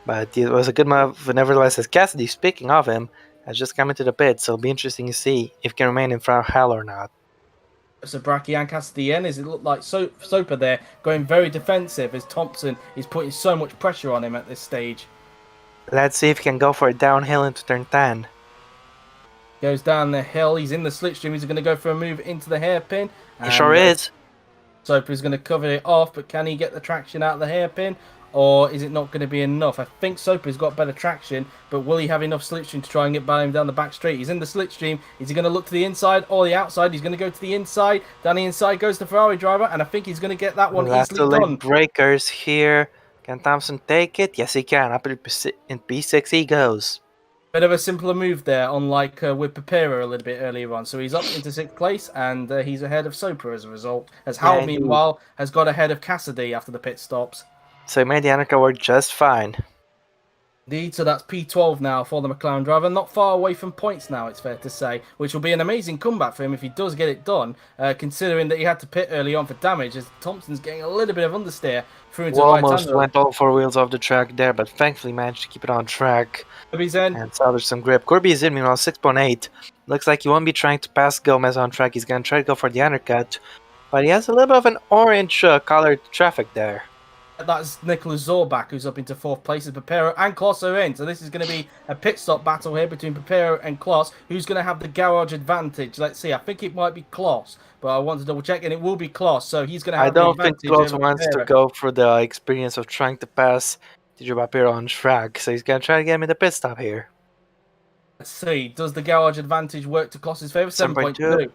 But it was a good move, nevertheless, as Cassidy, speaking of him, has just come into the pit, so it'll be interesting to see if he can remain in front of Hal or not. So Bracky and Cassidy in, as it looked like Soper there, going very defensive as Thompson is putting so much pressure on him at this stage. Let's see if he can go for a downhill into turn 10. Goes down the hill, he's in the slipstream, he's going to go for a move into the hairpin. He sure is. Soper's going to cover it off, but can he get the traction out of the hairpin? Or is it not going to be enough? I think Soper's got better traction, but will he have enough slipstream to try and get by him down the back straight? He's in the slipstream. Is he going to look to the inside or the outside? He's going to go to the inside. Down the inside goes the Ferrari driver, and I think he's going to get that one easily done. Breakers here. Can Thompson take it? Yes, he can. Up in P6 he goes. Bit of a simpler move there, unlike with Pepera a little bit earlier on. So he's up into 6th place, and he's ahead of Soper as a result. As Howell, meanwhile, has got ahead of Cassidy after the pit stops. So he made the undercut work just fine. Indeed, so that's P12 now for the McLaren driver. Not far away from points now, it's fair to say, which will be an amazing comeback for him if he does get it done, considering that he had to pit early on for damage, as Thompson's getting a little bit of understeer through into Who the almost right-hander. went all four wheels off the track there, but thankfully managed to keep it on track Kirby's in. and salvage some grip. Corby is in, meanwhile, 6.8. Looks like he won't be trying to pass Gomez on track. He's going to try to go for the undercut, but he has a little bit of an orange colored traffic there. That's Nicholas Zorbach, who's up into fourth place, as Papero and Kloss are in. So this is going to be a pit stop battle here between Papero and Kloss. Who's going to have the garage advantage? Let's see. I think it might be Kloss, but I want to double check, and it will be Kloss. So he's going to have I the don't think advantage. Kloss wants to go for the experience of trying to pass DJ Papero on track, so he's going to try to get him in the pit stop here. Let's see. Does the garage advantage work to Kloss's favour? 7.2.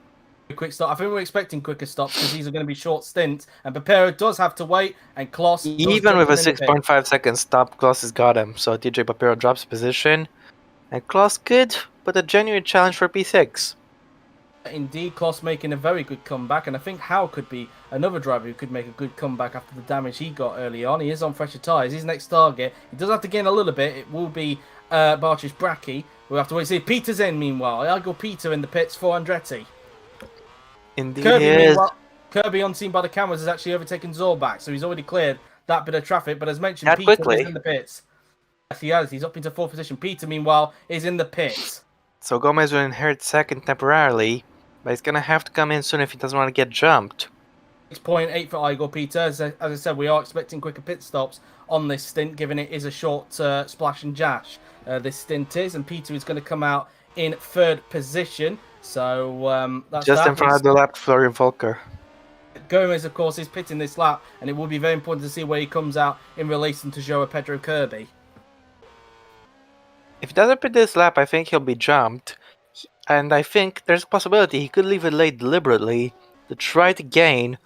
Quick stop. I think we're expecting quicker stops because these are going to be short stints, and Papero does have to wait, and Kloss even with a 6.5 second stop, Kloss has got him, so DJ Papero drops position, and Kloss could put a genuine challenge for P6. Indeed, Kloss making a very good comeback, and I think Howe could be another driver who could make a good comeback after the damage he got early on. He is on fresher tyres. His next target, he does have to gain a little bit. It will be Bartosz Bracchi. We'll have to wait to see. Peter's in, meanwhile. I go Peter in the pits for Andretti. Indeed, Kirby, he is. Kirby, unseen by the cameras, has actually overtaken Zorbach, so he's already cleared that bit of traffic. But as mentioned, That Peter quickly. is in the pits. Yes, he has. He's up into fourth position. Peter, meanwhile, is in the pits. So Gomez will inherit second temporarily, but he's going to have to come in soon if he doesn't want to get jumped. 6.8 for Igor Peter. As I said, we are expecting quicker pit stops on this stint, given it is a short splash and dash. This stint is, and Peter is going to come out in third position. So that's just in front of the lap, Florian Volker. Gomez, of course, is pitting this lap, and it will be very important to see where he comes out in relation to Joao Pedro Kirby. If he doesn't pit this lap, I think he'll be jumped. And I think there's a possibility he could leave it late deliberately to try to gain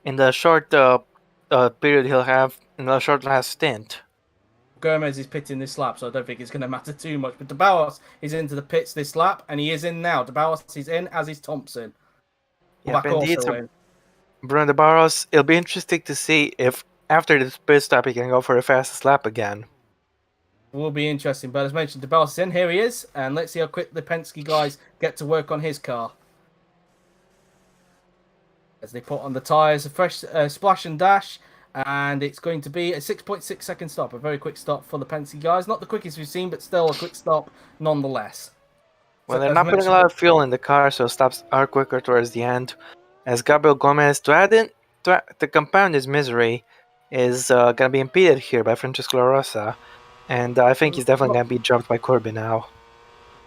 in the short period he'll have in the short last stint. Gomez is pitting this lap, so I don't think it's going to matter too much. But De Bauer is into the pits this lap, and he is in now. De Bauer is in, as is Thompson. Yep, indeed. So Bruno De Barros, it'll be interesting to see if after this pit stop he can go for the fastest lap again. It will be interesting, but as mentioned, De Bauer is in. Here he is, and let's see how quick the Penske guys get to work on his car. As they put on the tyres, a fresh splash and dash. And it's going to be a 6.6 second stop, a very quick stop for the Penske guys. Not the quickest we've seen, but still a quick stop nonetheless. Well, they're not putting a lot of fuel in the car, so stops are quicker towards the end. As Gabriel Gomez, to compound his misery, is going to be impeded here by Francesco La Rosa. And I think he's definitely going to be jumped by Corby now.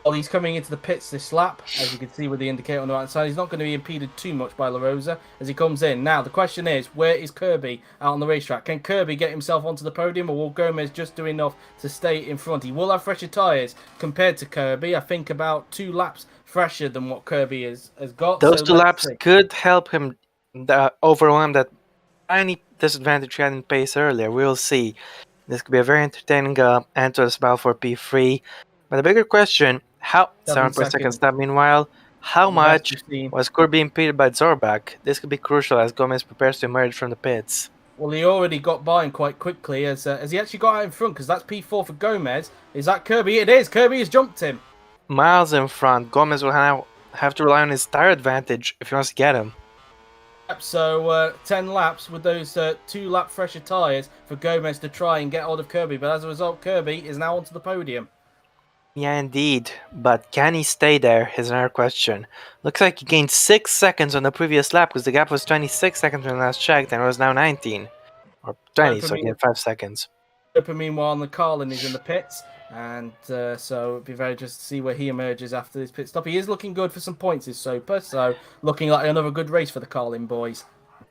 Well, he's coming into the pits this lap, as you can see with the indicator on the right side. He's not going to be impeded too much by La Rosa as he comes in. Now, the question is, where is Kirby out on the racetrack? Can Kirby get himself onto the podium, or will Gomez just do enough to stay in front? He will have fresher tyres compared to Kirby. I think about 2 laps fresher than what Kirby has got. Those 2 laps could help him overwhelm that tiny disadvantage he had in pace earlier. We'll see. This could be a very entertaining end to this battle for P3. But the bigger question, 7.2 stop meanwhile, how much was Corby impeded by Zorbach? This could be crucial as Gomez prepares to emerge from the pits. Well, he already got by him quite quickly as he actually got out in front, because that's P4 for Gomez. Is that Kirby? It is. Kirby has jumped him. Miles in front. Gomez will now have to rely on his tire advantage if he wants to get him. Yep, so 10 laps with those 2 lap fresher tyres for Gomez to try and get hold of Kirby. But as a result, Kirby is now onto the podium. Yeah, indeed. But can he stay there is another question. Looks like he gained 6 seconds on the previous lap because the gap was 26 seconds when last checked and it was now 19. Or 20, so he gained 5 seconds. Meanwhile, the Carlin is in the pits. And so it'd be very interesting to see where he emerges after this pit stop. He is looking good for some points, is Soper. So looking like another good race for the Carlin boys.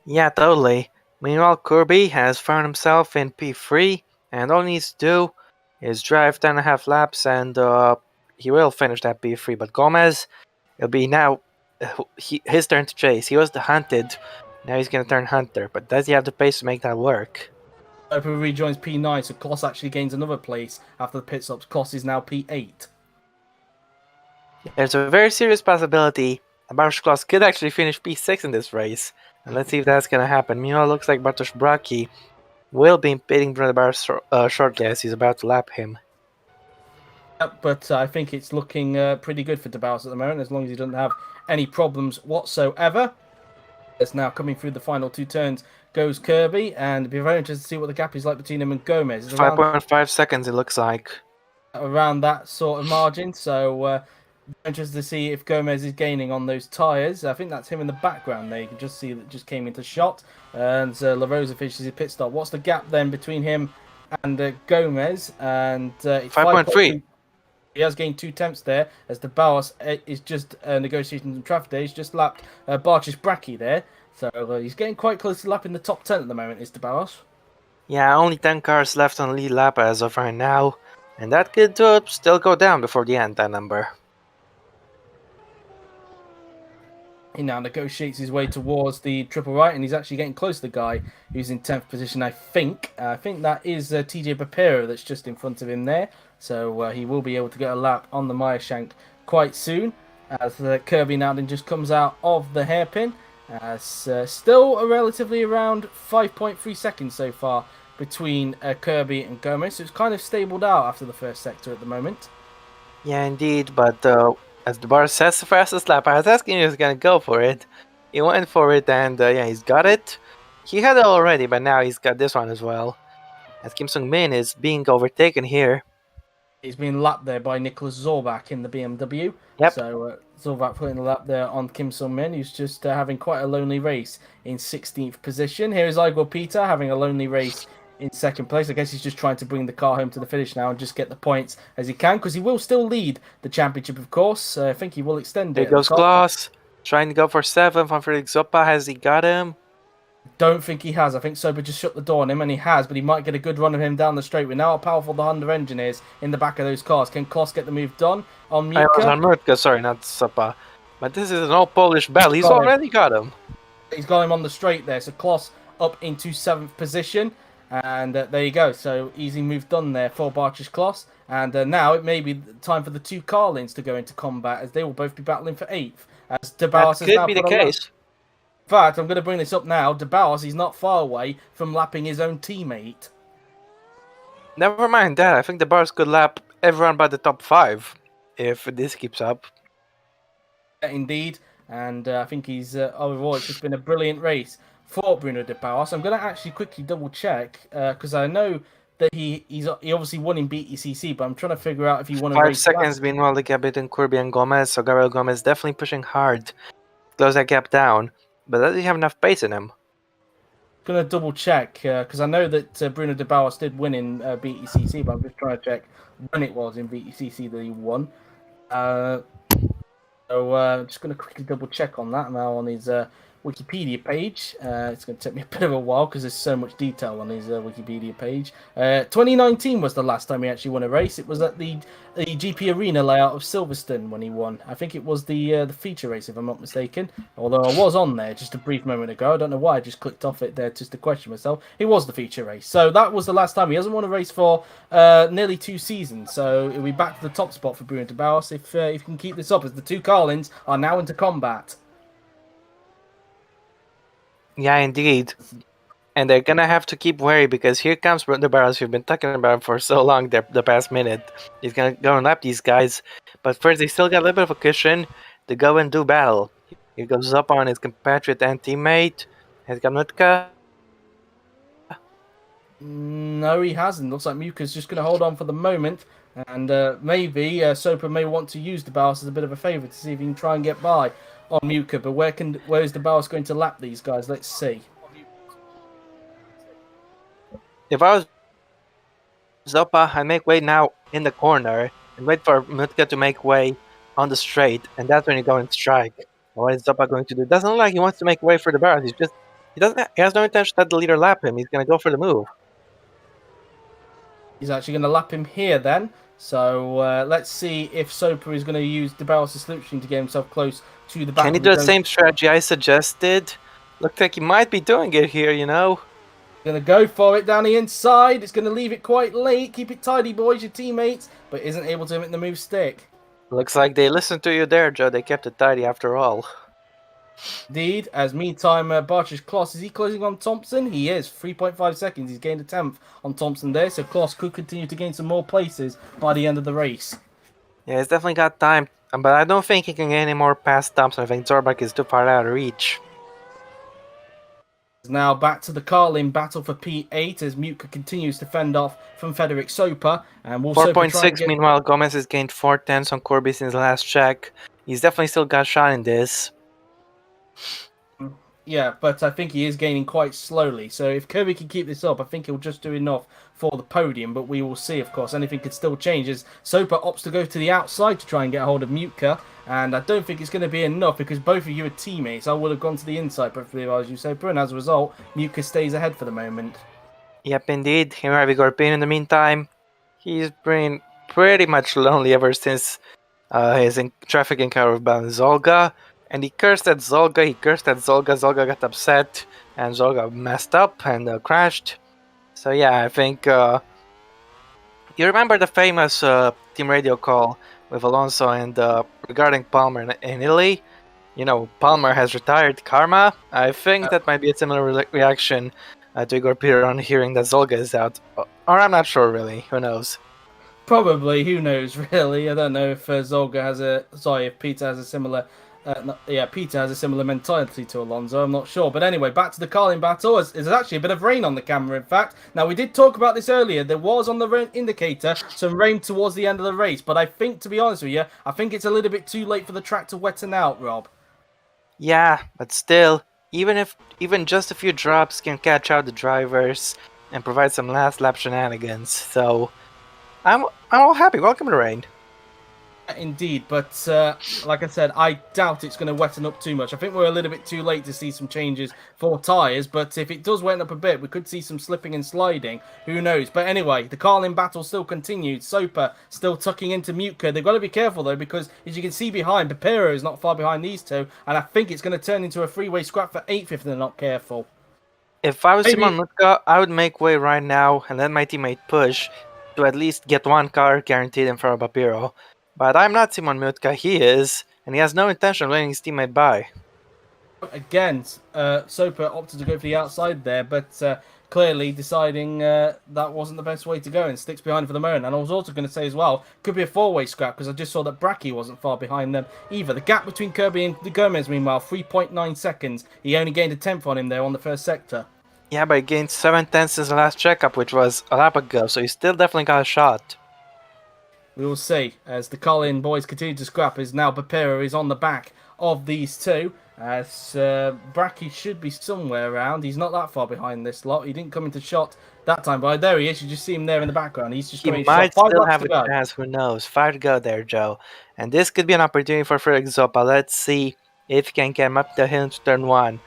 Yeah, totally. Meanwhile, Kirby has found himself in P3. And all he needs to do is drive 10.5 laps and he will finish that P3. But Gomez, it'll be now his turn to chase. He was the hunted. Now he's going to turn hunter. But does he have the pace to make that work? Soper rejoins P9, so Kloss actually gains another place after the pit stops. Kloss is now P8. There's a very serious possibility that Bartosz Kloss could actually finish P6 in this race. And let's see if that's going to happen. Meanwhile, it looks like Bartosz Bracchi will be impeding Bruno Barros shortly as he's about to lap him. But I think it's looking pretty good for Debaus at the moment, as long as he doesn't have any problems whatsoever. It's now coming through the final two turns goes Kirby, and it'd be very interesting to see what the gap is like between him and Gomez. It's 5.5 seconds, it looks like. Around that sort of margin, so interested to see if Gomez is gaining on those tyres. I think that's him in the background there. You can just see that just came into shot, and La Rosa finishes his pit stop. What's the gap then between him and Gomez? And it's 5.3. He has gained 2 tenths there, as the Bauer is just negotiating some traffic there. He's just lapped Barch's Bracky there. So he's getting quite close to lapping the top 10 at the moment, is the Bauer. Yeah, only 10 cars left on lead lap as of right now. And that could still go down before the end, that number. He now negotiates his way towards the triple right, and he's actually getting close to the guy who's in 10th position, I think. I think that is TJ Papero that's just in front of him there. So he will be able to get a lap on the Meyershank quite soon, as Kirby now then just comes out of the hairpin. Still a relatively around 5.3 seconds so far between Kirby and Gomez. So it's kind of stabled out after the first sector at the moment. Yeah, indeed, but as the bar says, the fastest lap. I was asking if he was gonna go for it. He went for it, and yeah, he's got it. He had it already, but now he's got this one as well. As Kim Sung-min is being overtaken here. He's been lapped there by Nicholas Zorbach in the BMW. Yep. So Zorbach putting the lap there on Kim Sung-min, who's just having quite a lonely race in 16th position. Here is Igor Peter having a lonely race in second place. I guess he's just trying to bring the car home to the finish now and just get the points as he can, because he will still lead the championship, of course. I think he will extend it. There goes Klaus, trying to go for 7th on Felix Zoppa. Has he got him? Don't think he has. I think Sober just shut the door on him, and he has, but he might get a good run of him down the straight. We know how powerful the Honda engine is in the back of those cars. Can Kloss get the move done on Mutka? I was on Mutka, sorry, not Zoppa. But this is an old Polish bell. He's already got him. He's got him on the straight there. So Kloss up into 7th position. And there you go. So easy move done there for Barch's Kloss. And now it may be time for the two Carlins to go into combat, as they will both be battling for 8th. As That could be the case. In fact, I'm going to bring this up now. De Bauers, he's not far away from lapping his own teammate. Never mind that. I think the bars could lap everyone by the top 5 if this keeps up. Indeed. And I think he's overall, it's just been a brilliant race for Bruno De Bauers. I'm going to actually quickly double check, because I know that he obviously won in BECC, but I'm trying to figure out if he won a race. 5 seconds meanwhile the gap between Kirby and Gomez, so Gabriel Gomez definitely pushing hard to close that gap down. But does he have enough pace in him? Going to double check, because I know that Bruno De Bauers did win in BECC, but I'm just trying to check when it was in BECC that he won. So just going to quickly double check on that now on his Wikipedia page. It's going to take me a bit of a while because there's so much detail on his Wikipedia page. 2019 was the last time he actually won a race. It was at the GP Arena layout of Silverstone when he won. I think it was the feature race, if I'm not mistaken. Although I was on there just a brief moment ago. I don't know why I just clicked off it there just to question myself. It was the feature race. So that was the last time. He hasn't won a race for nearly 2 seasons. So he'll be back to the top spot for Bruno De Bauers if he can keep this up, as the two Carlins are now into combat. Yeah, indeed. And they're gonna have to keep wary, because here comes the barrels we've been talking about for so long the past minute. He's gonna go and lap these guys. But first, they still got a little bit of a cushion to go and do battle. He goes up on his compatriot and teammate. Has got Mutka. No, he hasn't. Looks like Muka's just going to hold on for the moment. And maybe Soper may want to use De Bauers as a bit of a favour to see if he can try and get by on Muka. But where is De Bauers going to lap these guys? Let's see. If I was Zoppa, I'd make way now in the corner and wait for Mutka to make way on the straight, and that's when you go and strike. What is Zoppa going to do? It doesn't look like he wants to make way for the barrels. He has no intention to let the leader lap him. He's going to go for the move. He's actually going to lap him here then. So let's see if Soper is going to use De Bauers' solution to get himself close to the back. Can he do the same strategy I suggested? Looks like he might be doing it here, you know. Going to go for it down the inside. It's going to leave it quite late. Keep it tidy, boys, your teammates. But isn't able to make the move stick. Looks like they listened to you there, Joe. They kept it tidy after all. Indeed, as meantime, Barch's Kloss, is he closing on Thompson? He is. 3.5 seconds. He's gained a 10th on Thompson there, so Kloss could continue to gain some more places by the end of the race. Yeah, he's definitely got time, but I don't think he can get any more past stops. I think Zorbak is too far out of reach. Now back to the Carlin battle for P8 as Mutka continues to fend off from Frederick Soper, and will Soper try and 4.6, get... meanwhile, Gomez has gained 4 tenths on Corby since the last check. He's definitely still got a shot in this. Yeah, but I think he is gaining quite slowly. So if Kirby can keep this up, I think he'll just do enough for the podium. But we will see, of course. Anything could still change as Soper opts to go to the outside to try and get hold of Mutka. And I don't think it's going to be enough because both of you are teammates. I would have gone to the inside, preferably if I was you, Soper. And as a result, Mutka stays ahead for the moment. Yep, indeed. Here we got Pin in the meantime. He's been pretty much lonely ever since his traffic encounter with Zolga. And he cursed at Zolga, Zolga got upset, and Zolga messed up and crashed. So yeah, I think you remember the famous team radio call with Alonso and regarding Palmer in Italy? You know, Palmer has retired Karma. I think that might be a similar reaction to Igor Peter on hearing that Zolga is out. Or I'm not sure really, who knows. Probably, who knows, really. I don't know if Zolga has if Peter has a similar... Peter has a similar mentality to Alonso. I'm not sure. But anyway, back to the Carlin battle. There's actually a bit of rain on the camera, in fact. Now, we did talk about this earlier. There was on the rain indicator some rain towards the end of the race. But I think, to be honest with you, I think it's a little bit too late for the track to wetten out, Rob. Yeah, but still, even just a few drops can catch out the drivers and provide some last lap shenanigans. So, I'm all happy. Welcome to rain. Indeed, but like I said, I doubt it's going to wetten up too much. I think we're a little bit too late to see some changes for tyres, but if it does wetten up a bit, we could see some slipping and sliding. Who knows? But anyway, the Carlin battle still continued. Soper still tucking into Mutka. They've got to be careful, though, because as you can see behind, Papero is not far behind these two, and I think it's going to turn into a freeway scrap for 8th if they're not careful. If I was Simon Mutka, I would make way right now and let my teammate push to at least get one car guaranteed in front of Papiro. But I'm not Simon Mutka, he is, and he has no intention of letting his teammate by. Again, Soper opted to go for the outside there, but clearly deciding that wasn't the best way to go and sticks behind for the moment. And I was also going to say as well, could be a four-way scrap because I just saw that Bracky wasn't far behind them either. The gap between Kirby and Gomez, meanwhile, 3.9 seconds. He only gained a tenth on him there on the first sector. Yeah, but he gained 7 tenths since the last checkup, which was a lap ago, so he still definitely got a shot. We will see as the Colin boys continue to scrap as now Papero is on the back of these two. As Bracky should be somewhere around. He's not that far behind this lot. He didn't come into shot that time, but there he is. You just see him there in the background. He's just coming into shot. He might still have a chance. Who knows? 5 to go there, Joe. And this could be an opportunity for Frederick Zoppa. Let's see if he can get him up the hill into turn 1.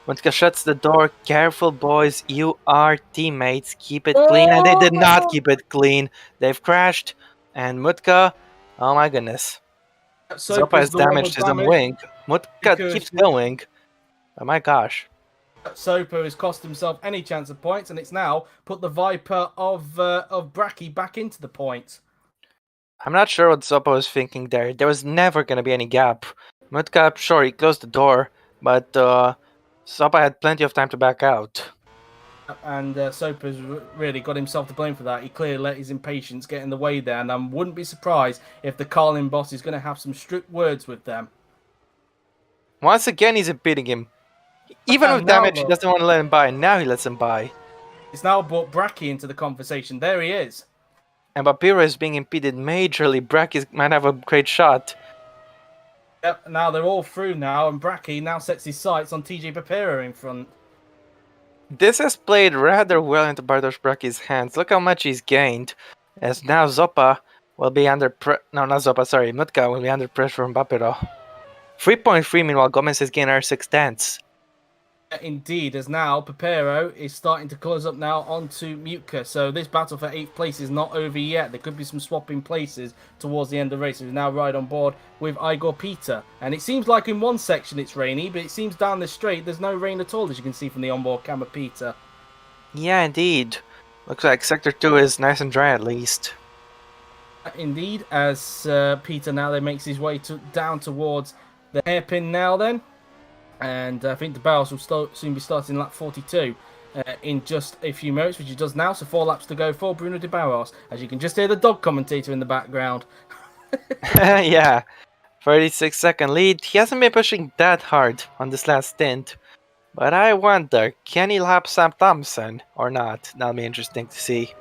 Mutka shuts the door. Careful, boys. You are teammates. Keep it clean. And they did not keep it clean. They've crashed. And Mutka, oh my goodness. Zoppa has damaged his own wing. Mutka keeps going. Oh my gosh. Soper has cost himself any chance of points, and it's now put the Viper of Bracky back into the points. I'm not sure what Zoppa was thinking there. There was never going to be any gap. Mutka, sure, he closed the door, but Zoppa had plenty of time to back out. And Soper's really got himself to blame for that. He clearly let his impatience get in the way there, and I wouldn't be surprised if the Carlin boss is going to have some strict words with them. Once again, he's impeding him. Even with damage, he doesn't want to let him by. Now he lets him by. He's now brought Bracky into the conversation. There he is. And Papiro is being impeded majorly. Bracky might have a great shot. Yep, now they're all through now, and Bracky now sets his sights on TJ Papiro in front. This has played rather well into Bartosz Bracky's hands. Look how much he's gained. As now Zoppa will be under Mutka will be under pressure from Papiro. 3.3, meanwhile, Gomez has gained 6 tenths. Indeed, as now Papero is starting to close up now onto Mutka. So this battle for 8th place is not over yet. There could be some swapping places towards the end of the race. He's now right on board with Igor Peter. And it seems like in one section it's rainy, but it seems down the straight there's no rain at all, as you can see from the onboard camera, Peter. Yeah, indeed. Looks like Sector 2 is nice and dry at least. Indeed, as Peter now then makes his way down towards the hairpin now then. And I think the barrels will soon be starting lap 42 in just a few moments, which he does now. So 4 laps to go for Bruno de Barros, as you can just hear the dog commentator in the background. Yeah, 36-second lead. He hasn't been pushing that hard on this last stint. But I wonder, can he lap Sam Thompson or not? That'll be interesting to see.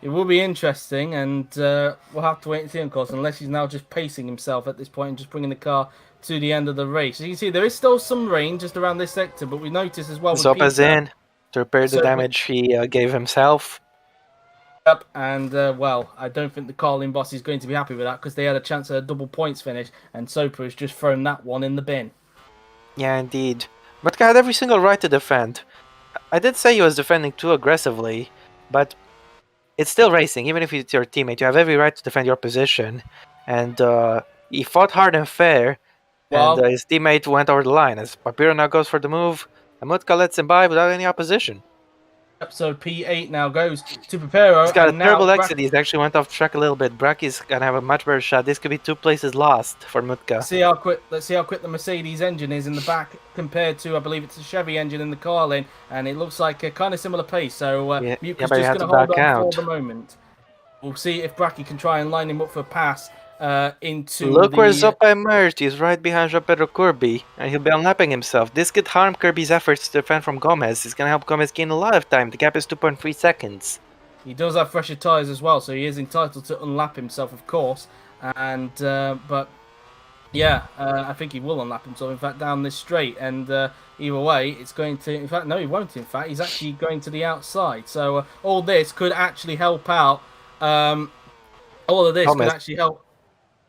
It will be interesting, and we'll have to wait and see, of course, unless he's now just pacing himself at this point and just bringing the car to the end of the race. As you can see, there is still some rain just around this sector, but we notice as well with Zopa's Peter. in to repair the So, damage he gave himself. yep, and well, I don't think the Carlin boss is going to be happy with that because they had a chance at a double points finish, and Soper has just thrown that one in the bin. Yeah, indeed. But had every single right to defend. I did say he was defending too aggressively, but it's still racing. Even if it's your teammate, you have every right to defend your position. And he fought hard and fair, and Well, his teammate went over the line. As Papiro now goes for the move, and Mutka lets him by without any opposition. so P8 now goes to Papero, He's got and a now terrible exit. He's actually went off track a little bit. Braki's gonna have a much better shot. This could be 2 places lost for Mutka. Let's see how quick the Mercedes engine is in the back compared to, I believe it's a Chevy engine in the Carlin, and it looks like a kind of similar pace. So Yeah, Muka's but he just had going to to hold back on out. for the moment. We'll see if Bracky can try and line him up for a pass into Look the. where Zoppa emerged. He's right behind Jean-Pedro Kirby, and he'll be unlapping himself. This could harm Kirby's efforts to defend from Gomez. It's gonna help Gomez gain a lot of time. The gap is 2.3 seconds. He does have fresher tyres as well, so he is entitled to unlap himself, of course. And but yeah, I think he will unlap himself. In fact, down this straight, and either way, it's going to. In fact, no, he won't. In fact, he's actually going to the outside. So all this could actually help out. All of this Gomez. could actually help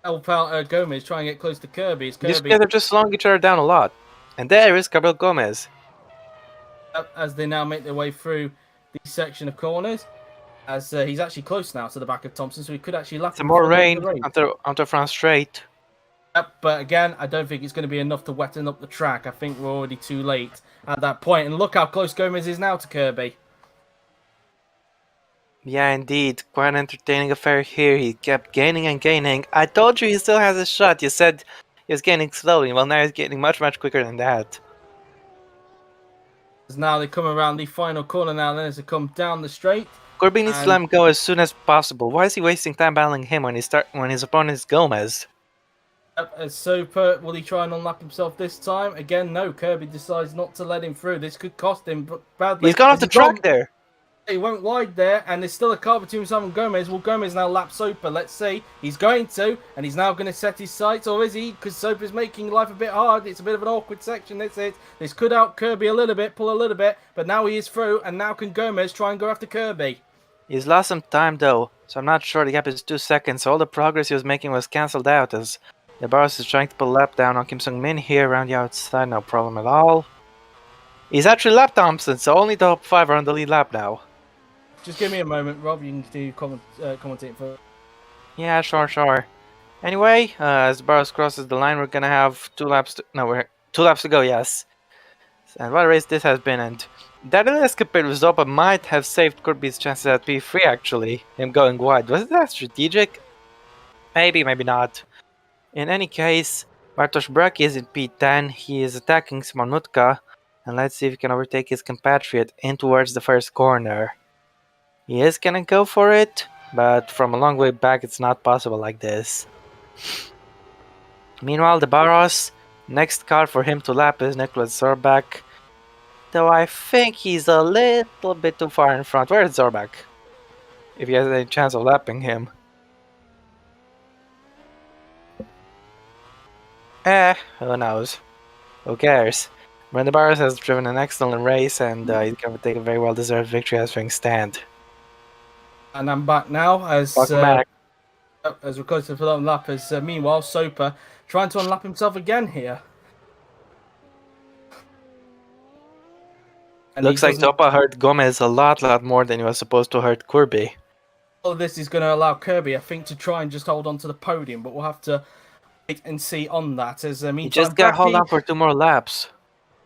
out Gomez try and get close to Kirby. These guys are just slowing each other down a lot. And there is Gabriel Gomez. As they now make their way through the section of corners. As he's actually close now to the back of Thompson, so he could actually lap him. Some more rain onto France straight. Yep, but again, I don't think it's going to be enough to wetten up the track. I think we're already too late at that point. And look how close Gomez is now to Kirby. Yeah, indeed. Quite an entertaining affair here. He kept gaining and gaining. I told you he still has a shot. You said he was gaining slowly. Well, now he's getting much, much quicker than that. As now they come around the final corner now, then as they come down the straight. Kirby needs to let him go as soon as possible. Why is he wasting time battling him when his opponent is Gomez? As Soper, will he try and unlap himself this time? Again, no. Kirby decides not to let him through. This could cost him badly. He's gone off the track there. He went wide there, and there's still a car between himself and Gomez. Will Gomez now lap Soper? Let's see. He's going to, and he's now going to set his sights, or is he? Because Soper's making life a bit hard. It's a bit of an awkward section. This is. This could out Kirby a little bit, pull a little bit, but now he is through, and now can Gomez try and go after Kirby? He's lost some time though, so I'm not sure. The gap is 2 seconds. All the progress he was making was cancelled out as the Barros is trying to put a lap down on Kim Sung-min here around the outside. No problem at all. He's actually lapped Thompson, so only the top 5 are on the lead lap now. Just give me a moment, Rob. You can do commentating for. Yeah, sure. Anyway, as Barros crosses the line, we're gonna have 2 laps. We're 2 laps to go. Yes. And what a race this has been, and that little escapade with Zopa might have saved Kirby's chances at P3 actually, him going wide. Was that strategic? Maybe, maybe not. In any case, Bartosz Braki is in P10, he is attacking Simon Nutka, and let's see if he can overtake his compatriot in towards the first corner. He is gonna go for it, but from a long way back it's not possible like this. Meanwhile, the Barros, next car for him to lap is Nicholas Zorbak. Though I think he's a little bit too far in front. Where is Zorbak? If he has any chance of lapping him. Who knows? Who cares? Brenda Barros has driven an excellent race and he's going to take a very well-deserved victory as things stand. And I'm back now as Welcome back. as we're close to the lap. As meanwhile, Soper trying to unlap himself again here. And Looks like Zopa hurt Gomez a lot more than he was supposed to hurt Kirby. All of this is going to allow Kirby, I think, to try and just hold on to the podium, but we'll have to wait and see on that. As meantime, He just got to hold on for 2 more laps.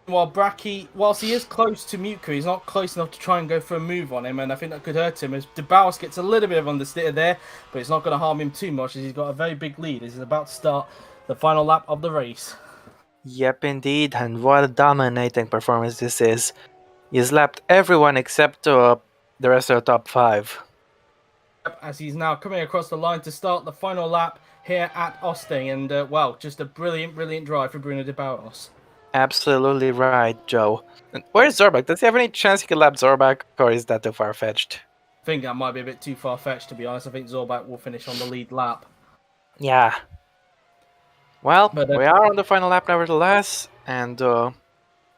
While Bracky, whilst he is close to Muka, he's not close enough to try and go for a move on him, and I think that could hurt him. As DeBaus gets a little bit of understeer there, but it's not going to harm him too much as he's got a very big lead as he's about to start the final lap of the race. Yep, indeed, and what a dominating performance this is. He's lapped everyone except the rest of the top 5. As he's now coming across the line to start the final lap here at Austin. And, well, just a brilliant, brilliant drive for Bruno de Barros. Absolutely right, Joe. And where's Zorbak? Does he have any chance he could lap Zorbak, or is that too far-fetched? I think that might be a bit too far-fetched, to be honest. I think Zorbak will finish on the lead lap. Yeah. Well, But we are on the final lap nevertheless, and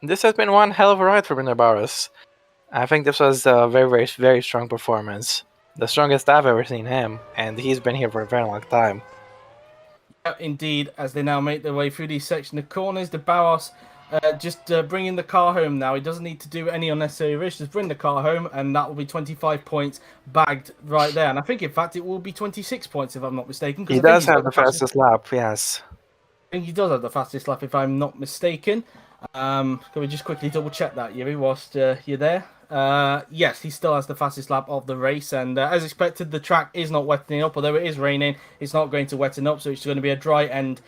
this has been one hell of a ride for Bruno Barros. I think this was a very, very, very strong performance. The strongest I've ever seen him, and he's been here for a very long time. Indeed, as they now make their way through these section of corners, de Barros just bringing the car home now. He doesn't need to do any unnecessary risks. Just bring the car home, and that will be 25 points bagged right there. And I think, in fact, it will be 26 points, if I'm not mistaken. He does have the fastest lap, yes. I think he does have the fastest lap, if I'm not mistaken. Can we just quickly double check that, Yuri, whilst you're there? Yes, he still has the fastest lap of the race, and as expected, the track is not wetting up. Although it is raining, it's not going to wetten up, so it's going to be a dry end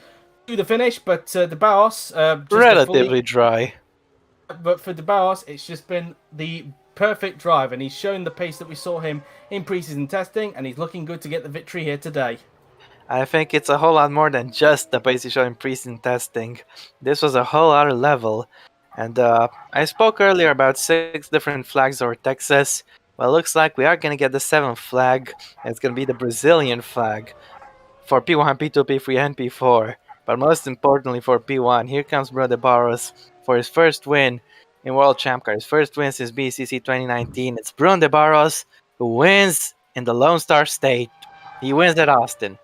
to the finish. But de Barros, relatively dry. But for de Barros, it's just been the perfect drive, and he's shown the pace that we saw him in pre-season testing, and he's looking good to get the victory here today. I think it's a whole lot more than just the pace he showed in pre-season testing. This was a whole other level. And I spoke earlier about 6 different flags over Texas. Well, it looks like we are going to get the 7th flag. It's going to be the Brazilian flag for P1, P2, P3, and P4. But most importantly for P1, here comes Bruno de Barros for his first win in World ChampCar. His first win since BCC 2019. It's Bruno de Barros who wins in the Lone Star State. He wins at Austin.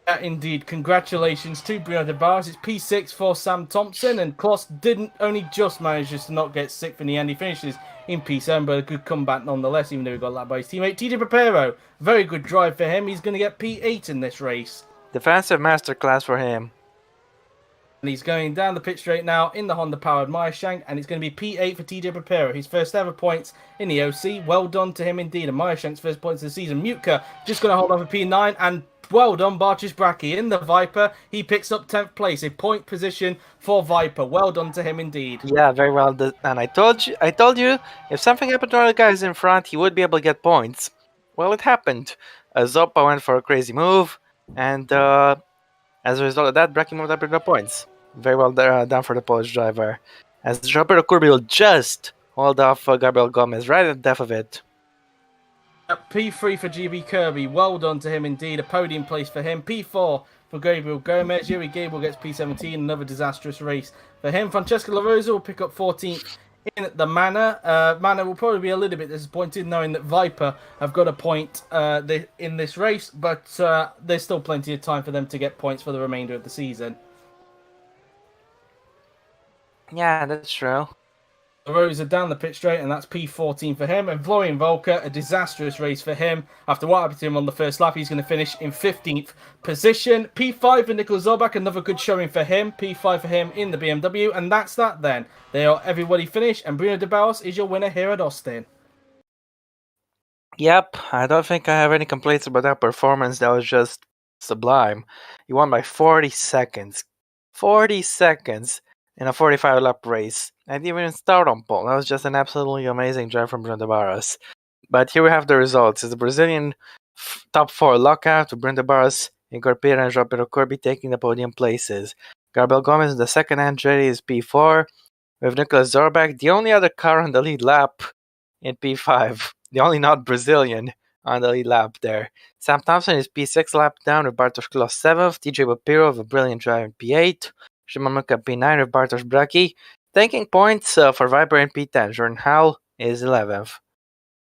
Yeah, indeed. Congratulations to Bruno de Barros. It's P6 for Sam Thompson, and Klaus didn't only just manage to not get 6th in the end. He finishes in P7, but a good comeback nonetheless, even though he got lapped by his teammate. TJ Papero, very good drive for him. He's going to get P8 in this race. Defensive masterclass for him. And he's going down the pit straight now in the Honda-powered Meyershank, and it's going to be P8 for TJ Papero. His first ever points in the OC. Well done to him indeed. And Meyershank's first points of the season. Mutka just going to hold on for P9, and well done, Bartosz Bracki in the Viper. He picks up 10th place, a point position for Viper. Well done to him indeed. Yeah, very well. And I told you, if something happened to one of the guys in front, he would be able to get points. Well, it happened. Zoppa went for a crazy move, and as a result of that, Bracki moved up with the points. Very well done for the Polish driver. As Roberto Kurbi will just hold off Gabriel Gomez right at the death of it. P3 for GB Kirby. Well done to him indeed. A podium place for him. P4 for Gabriel Gomez. Yuri Gabriel gets P17. Another disastrous race for him. Francesco La Rosa will pick up 14th in the Manor. Manor will probably be a little bit disappointed knowing that Viper have got a point in this race, but there's still plenty of time for them to get points for the remainder of the season. Yeah, that's true. Rosa down the pit straight, and that's P14 for him. And Florian Volker, a disastrous race for him. After what happened to him on the first lap, he's going to finish in 15th position. P5 for Nicholas Zorbak, another good showing for him. P5 for him in the BMW, and that's that then. They are everybody finished, and Bruno de Barros is your winner here at Austin. Yep, I don't think I have any complaints about that performance. That was just sublime. He won by 40 seconds. 40 seconds in a 45-lap race. And even start on pole. That was just an absolutely amazing drive from Bruno de Barros. But here we have the results. It's the Brazilian top 4 lockout with Bruno de Barros, Igor Pira, and Roberto Kurbi taking the podium places. Gabriel Gomez in the second, and Jerry is P4 with Nicholas Zorbak, the only other car on the lead lap in P5. The only not Brazilian on the lead lap there. Sam Thompson is P6 lap down with Bartosz Klos 7th, TJ Papiro with a brilliant drive in P8, Szymon Muka P9 with Bartosz Bracki. Taking points for Viper in P10. Jordan Howell is 11th.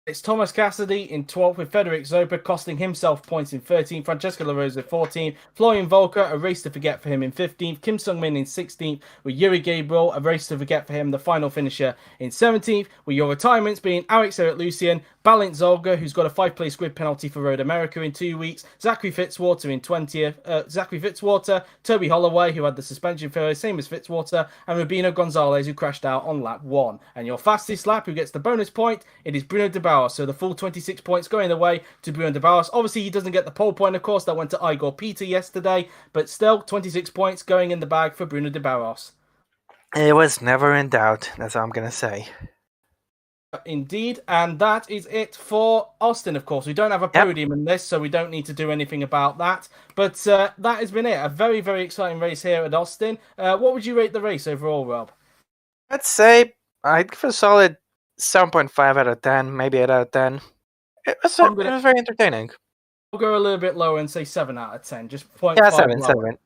It's Thomas Cassidy in 12th with Frederick Zopa, costing himself points in 13th. Francesco La Rosa 14th. Florian Volker, a race to forget for him in 15th. Kim Sung-min in 16th with Yuri Gabriel, a race to forget for him, the final finisher in 17th. With your retirements being Alex Eric Lucian, Balint Zolga, who's got a 5-place grid penalty for Road America in 2 weeks. Zachary Fitzwater in 20th. Zachary Fitzwater, Toby Holloway, who had the suspension failure, same as Fitzwater, and Rubino Gonzalez, who crashed out on lap 1. And your fastest lap, who gets the bonus point, it is Bruno de Barros. So the full 26 points going the way to Bruno de Barros. Obviously, he doesn't get the pole point, of course. That went to Igor Peter yesterday. But still, 26 points going in the bag for Bruno de Barros. It was never in doubt. That's all I'm going to say. Indeed, and that is it for Austin. Of course, we don't have a podium in this, so we don't need to do anything about that. But that has been it. A very, very exciting race here at Austin. What would you rate the race overall, Rob? I'd say I'd give a solid 7.5 out of 10, maybe 8 out of 10. It was very entertaining. I'll go a little bit lower and say 7 out of 10, just 0.5 Yeah, 7, lower. 7.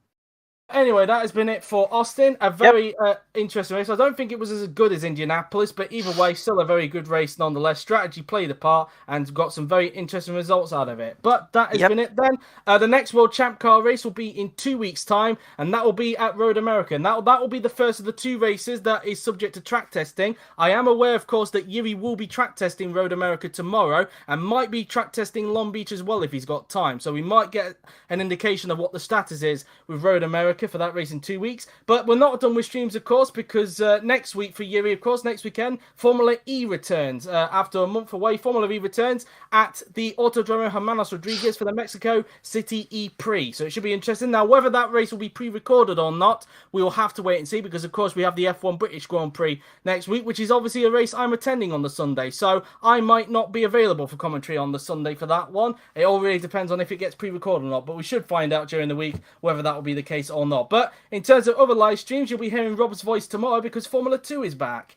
Anyway, that has been it for Austin. A very interesting race. I don't think it was as good as Indianapolis, but either way, still a very good race nonetheless. Strategy played a part and got some very interesting results out of it. But that has been it then. The next World Champ Car race will be in 2 weeks' time, and that will be at Road America. And that will be the first of the 2 races that is subject to track testing. I am aware, of course, that Yuri will be track testing Road America tomorrow and might be track testing Long Beach as well if he's got time. So we might get an indication of what the status is with Road America for that race in 2 weeks. But we're not done with streams, of course, because next week for Yuri, of course, next weekend, Formula E returns. After a month away, Formula E returns at the Autodromo Hermanos Rodriguez for the Mexico City E Prix. So it should be interesting. Now, whether that race will be pre-recorded or not, we will have to wait and see, because, of course, we have the F1 British Grand Prix next week, which is obviously a race I'm attending on the Sunday. So I might not be available for commentary on the Sunday for that one. It all really depends on if it gets pre-recorded or not, but we should find out during the week whether that will be the case or not. But in terms of other live streams, you'll be hearing Rob's voice tomorrow because Formula 2 is back.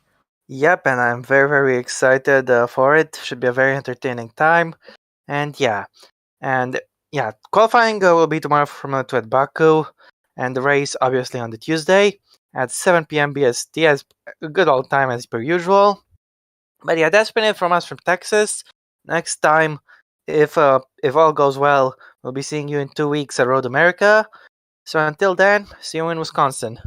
Yep, and I'm very, very excited for it. Should be a very entertaining time. And qualifying will be tomorrow for Formula 2 at Baku, and the race obviously on the Tuesday at 7 p.m. BST, as a good old time as per usual. But yeah, that's been it from us from Texas. Next time, if all goes well, we'll be seeing you in 2 weeks at Road America. So until then, see you in Wisconsin.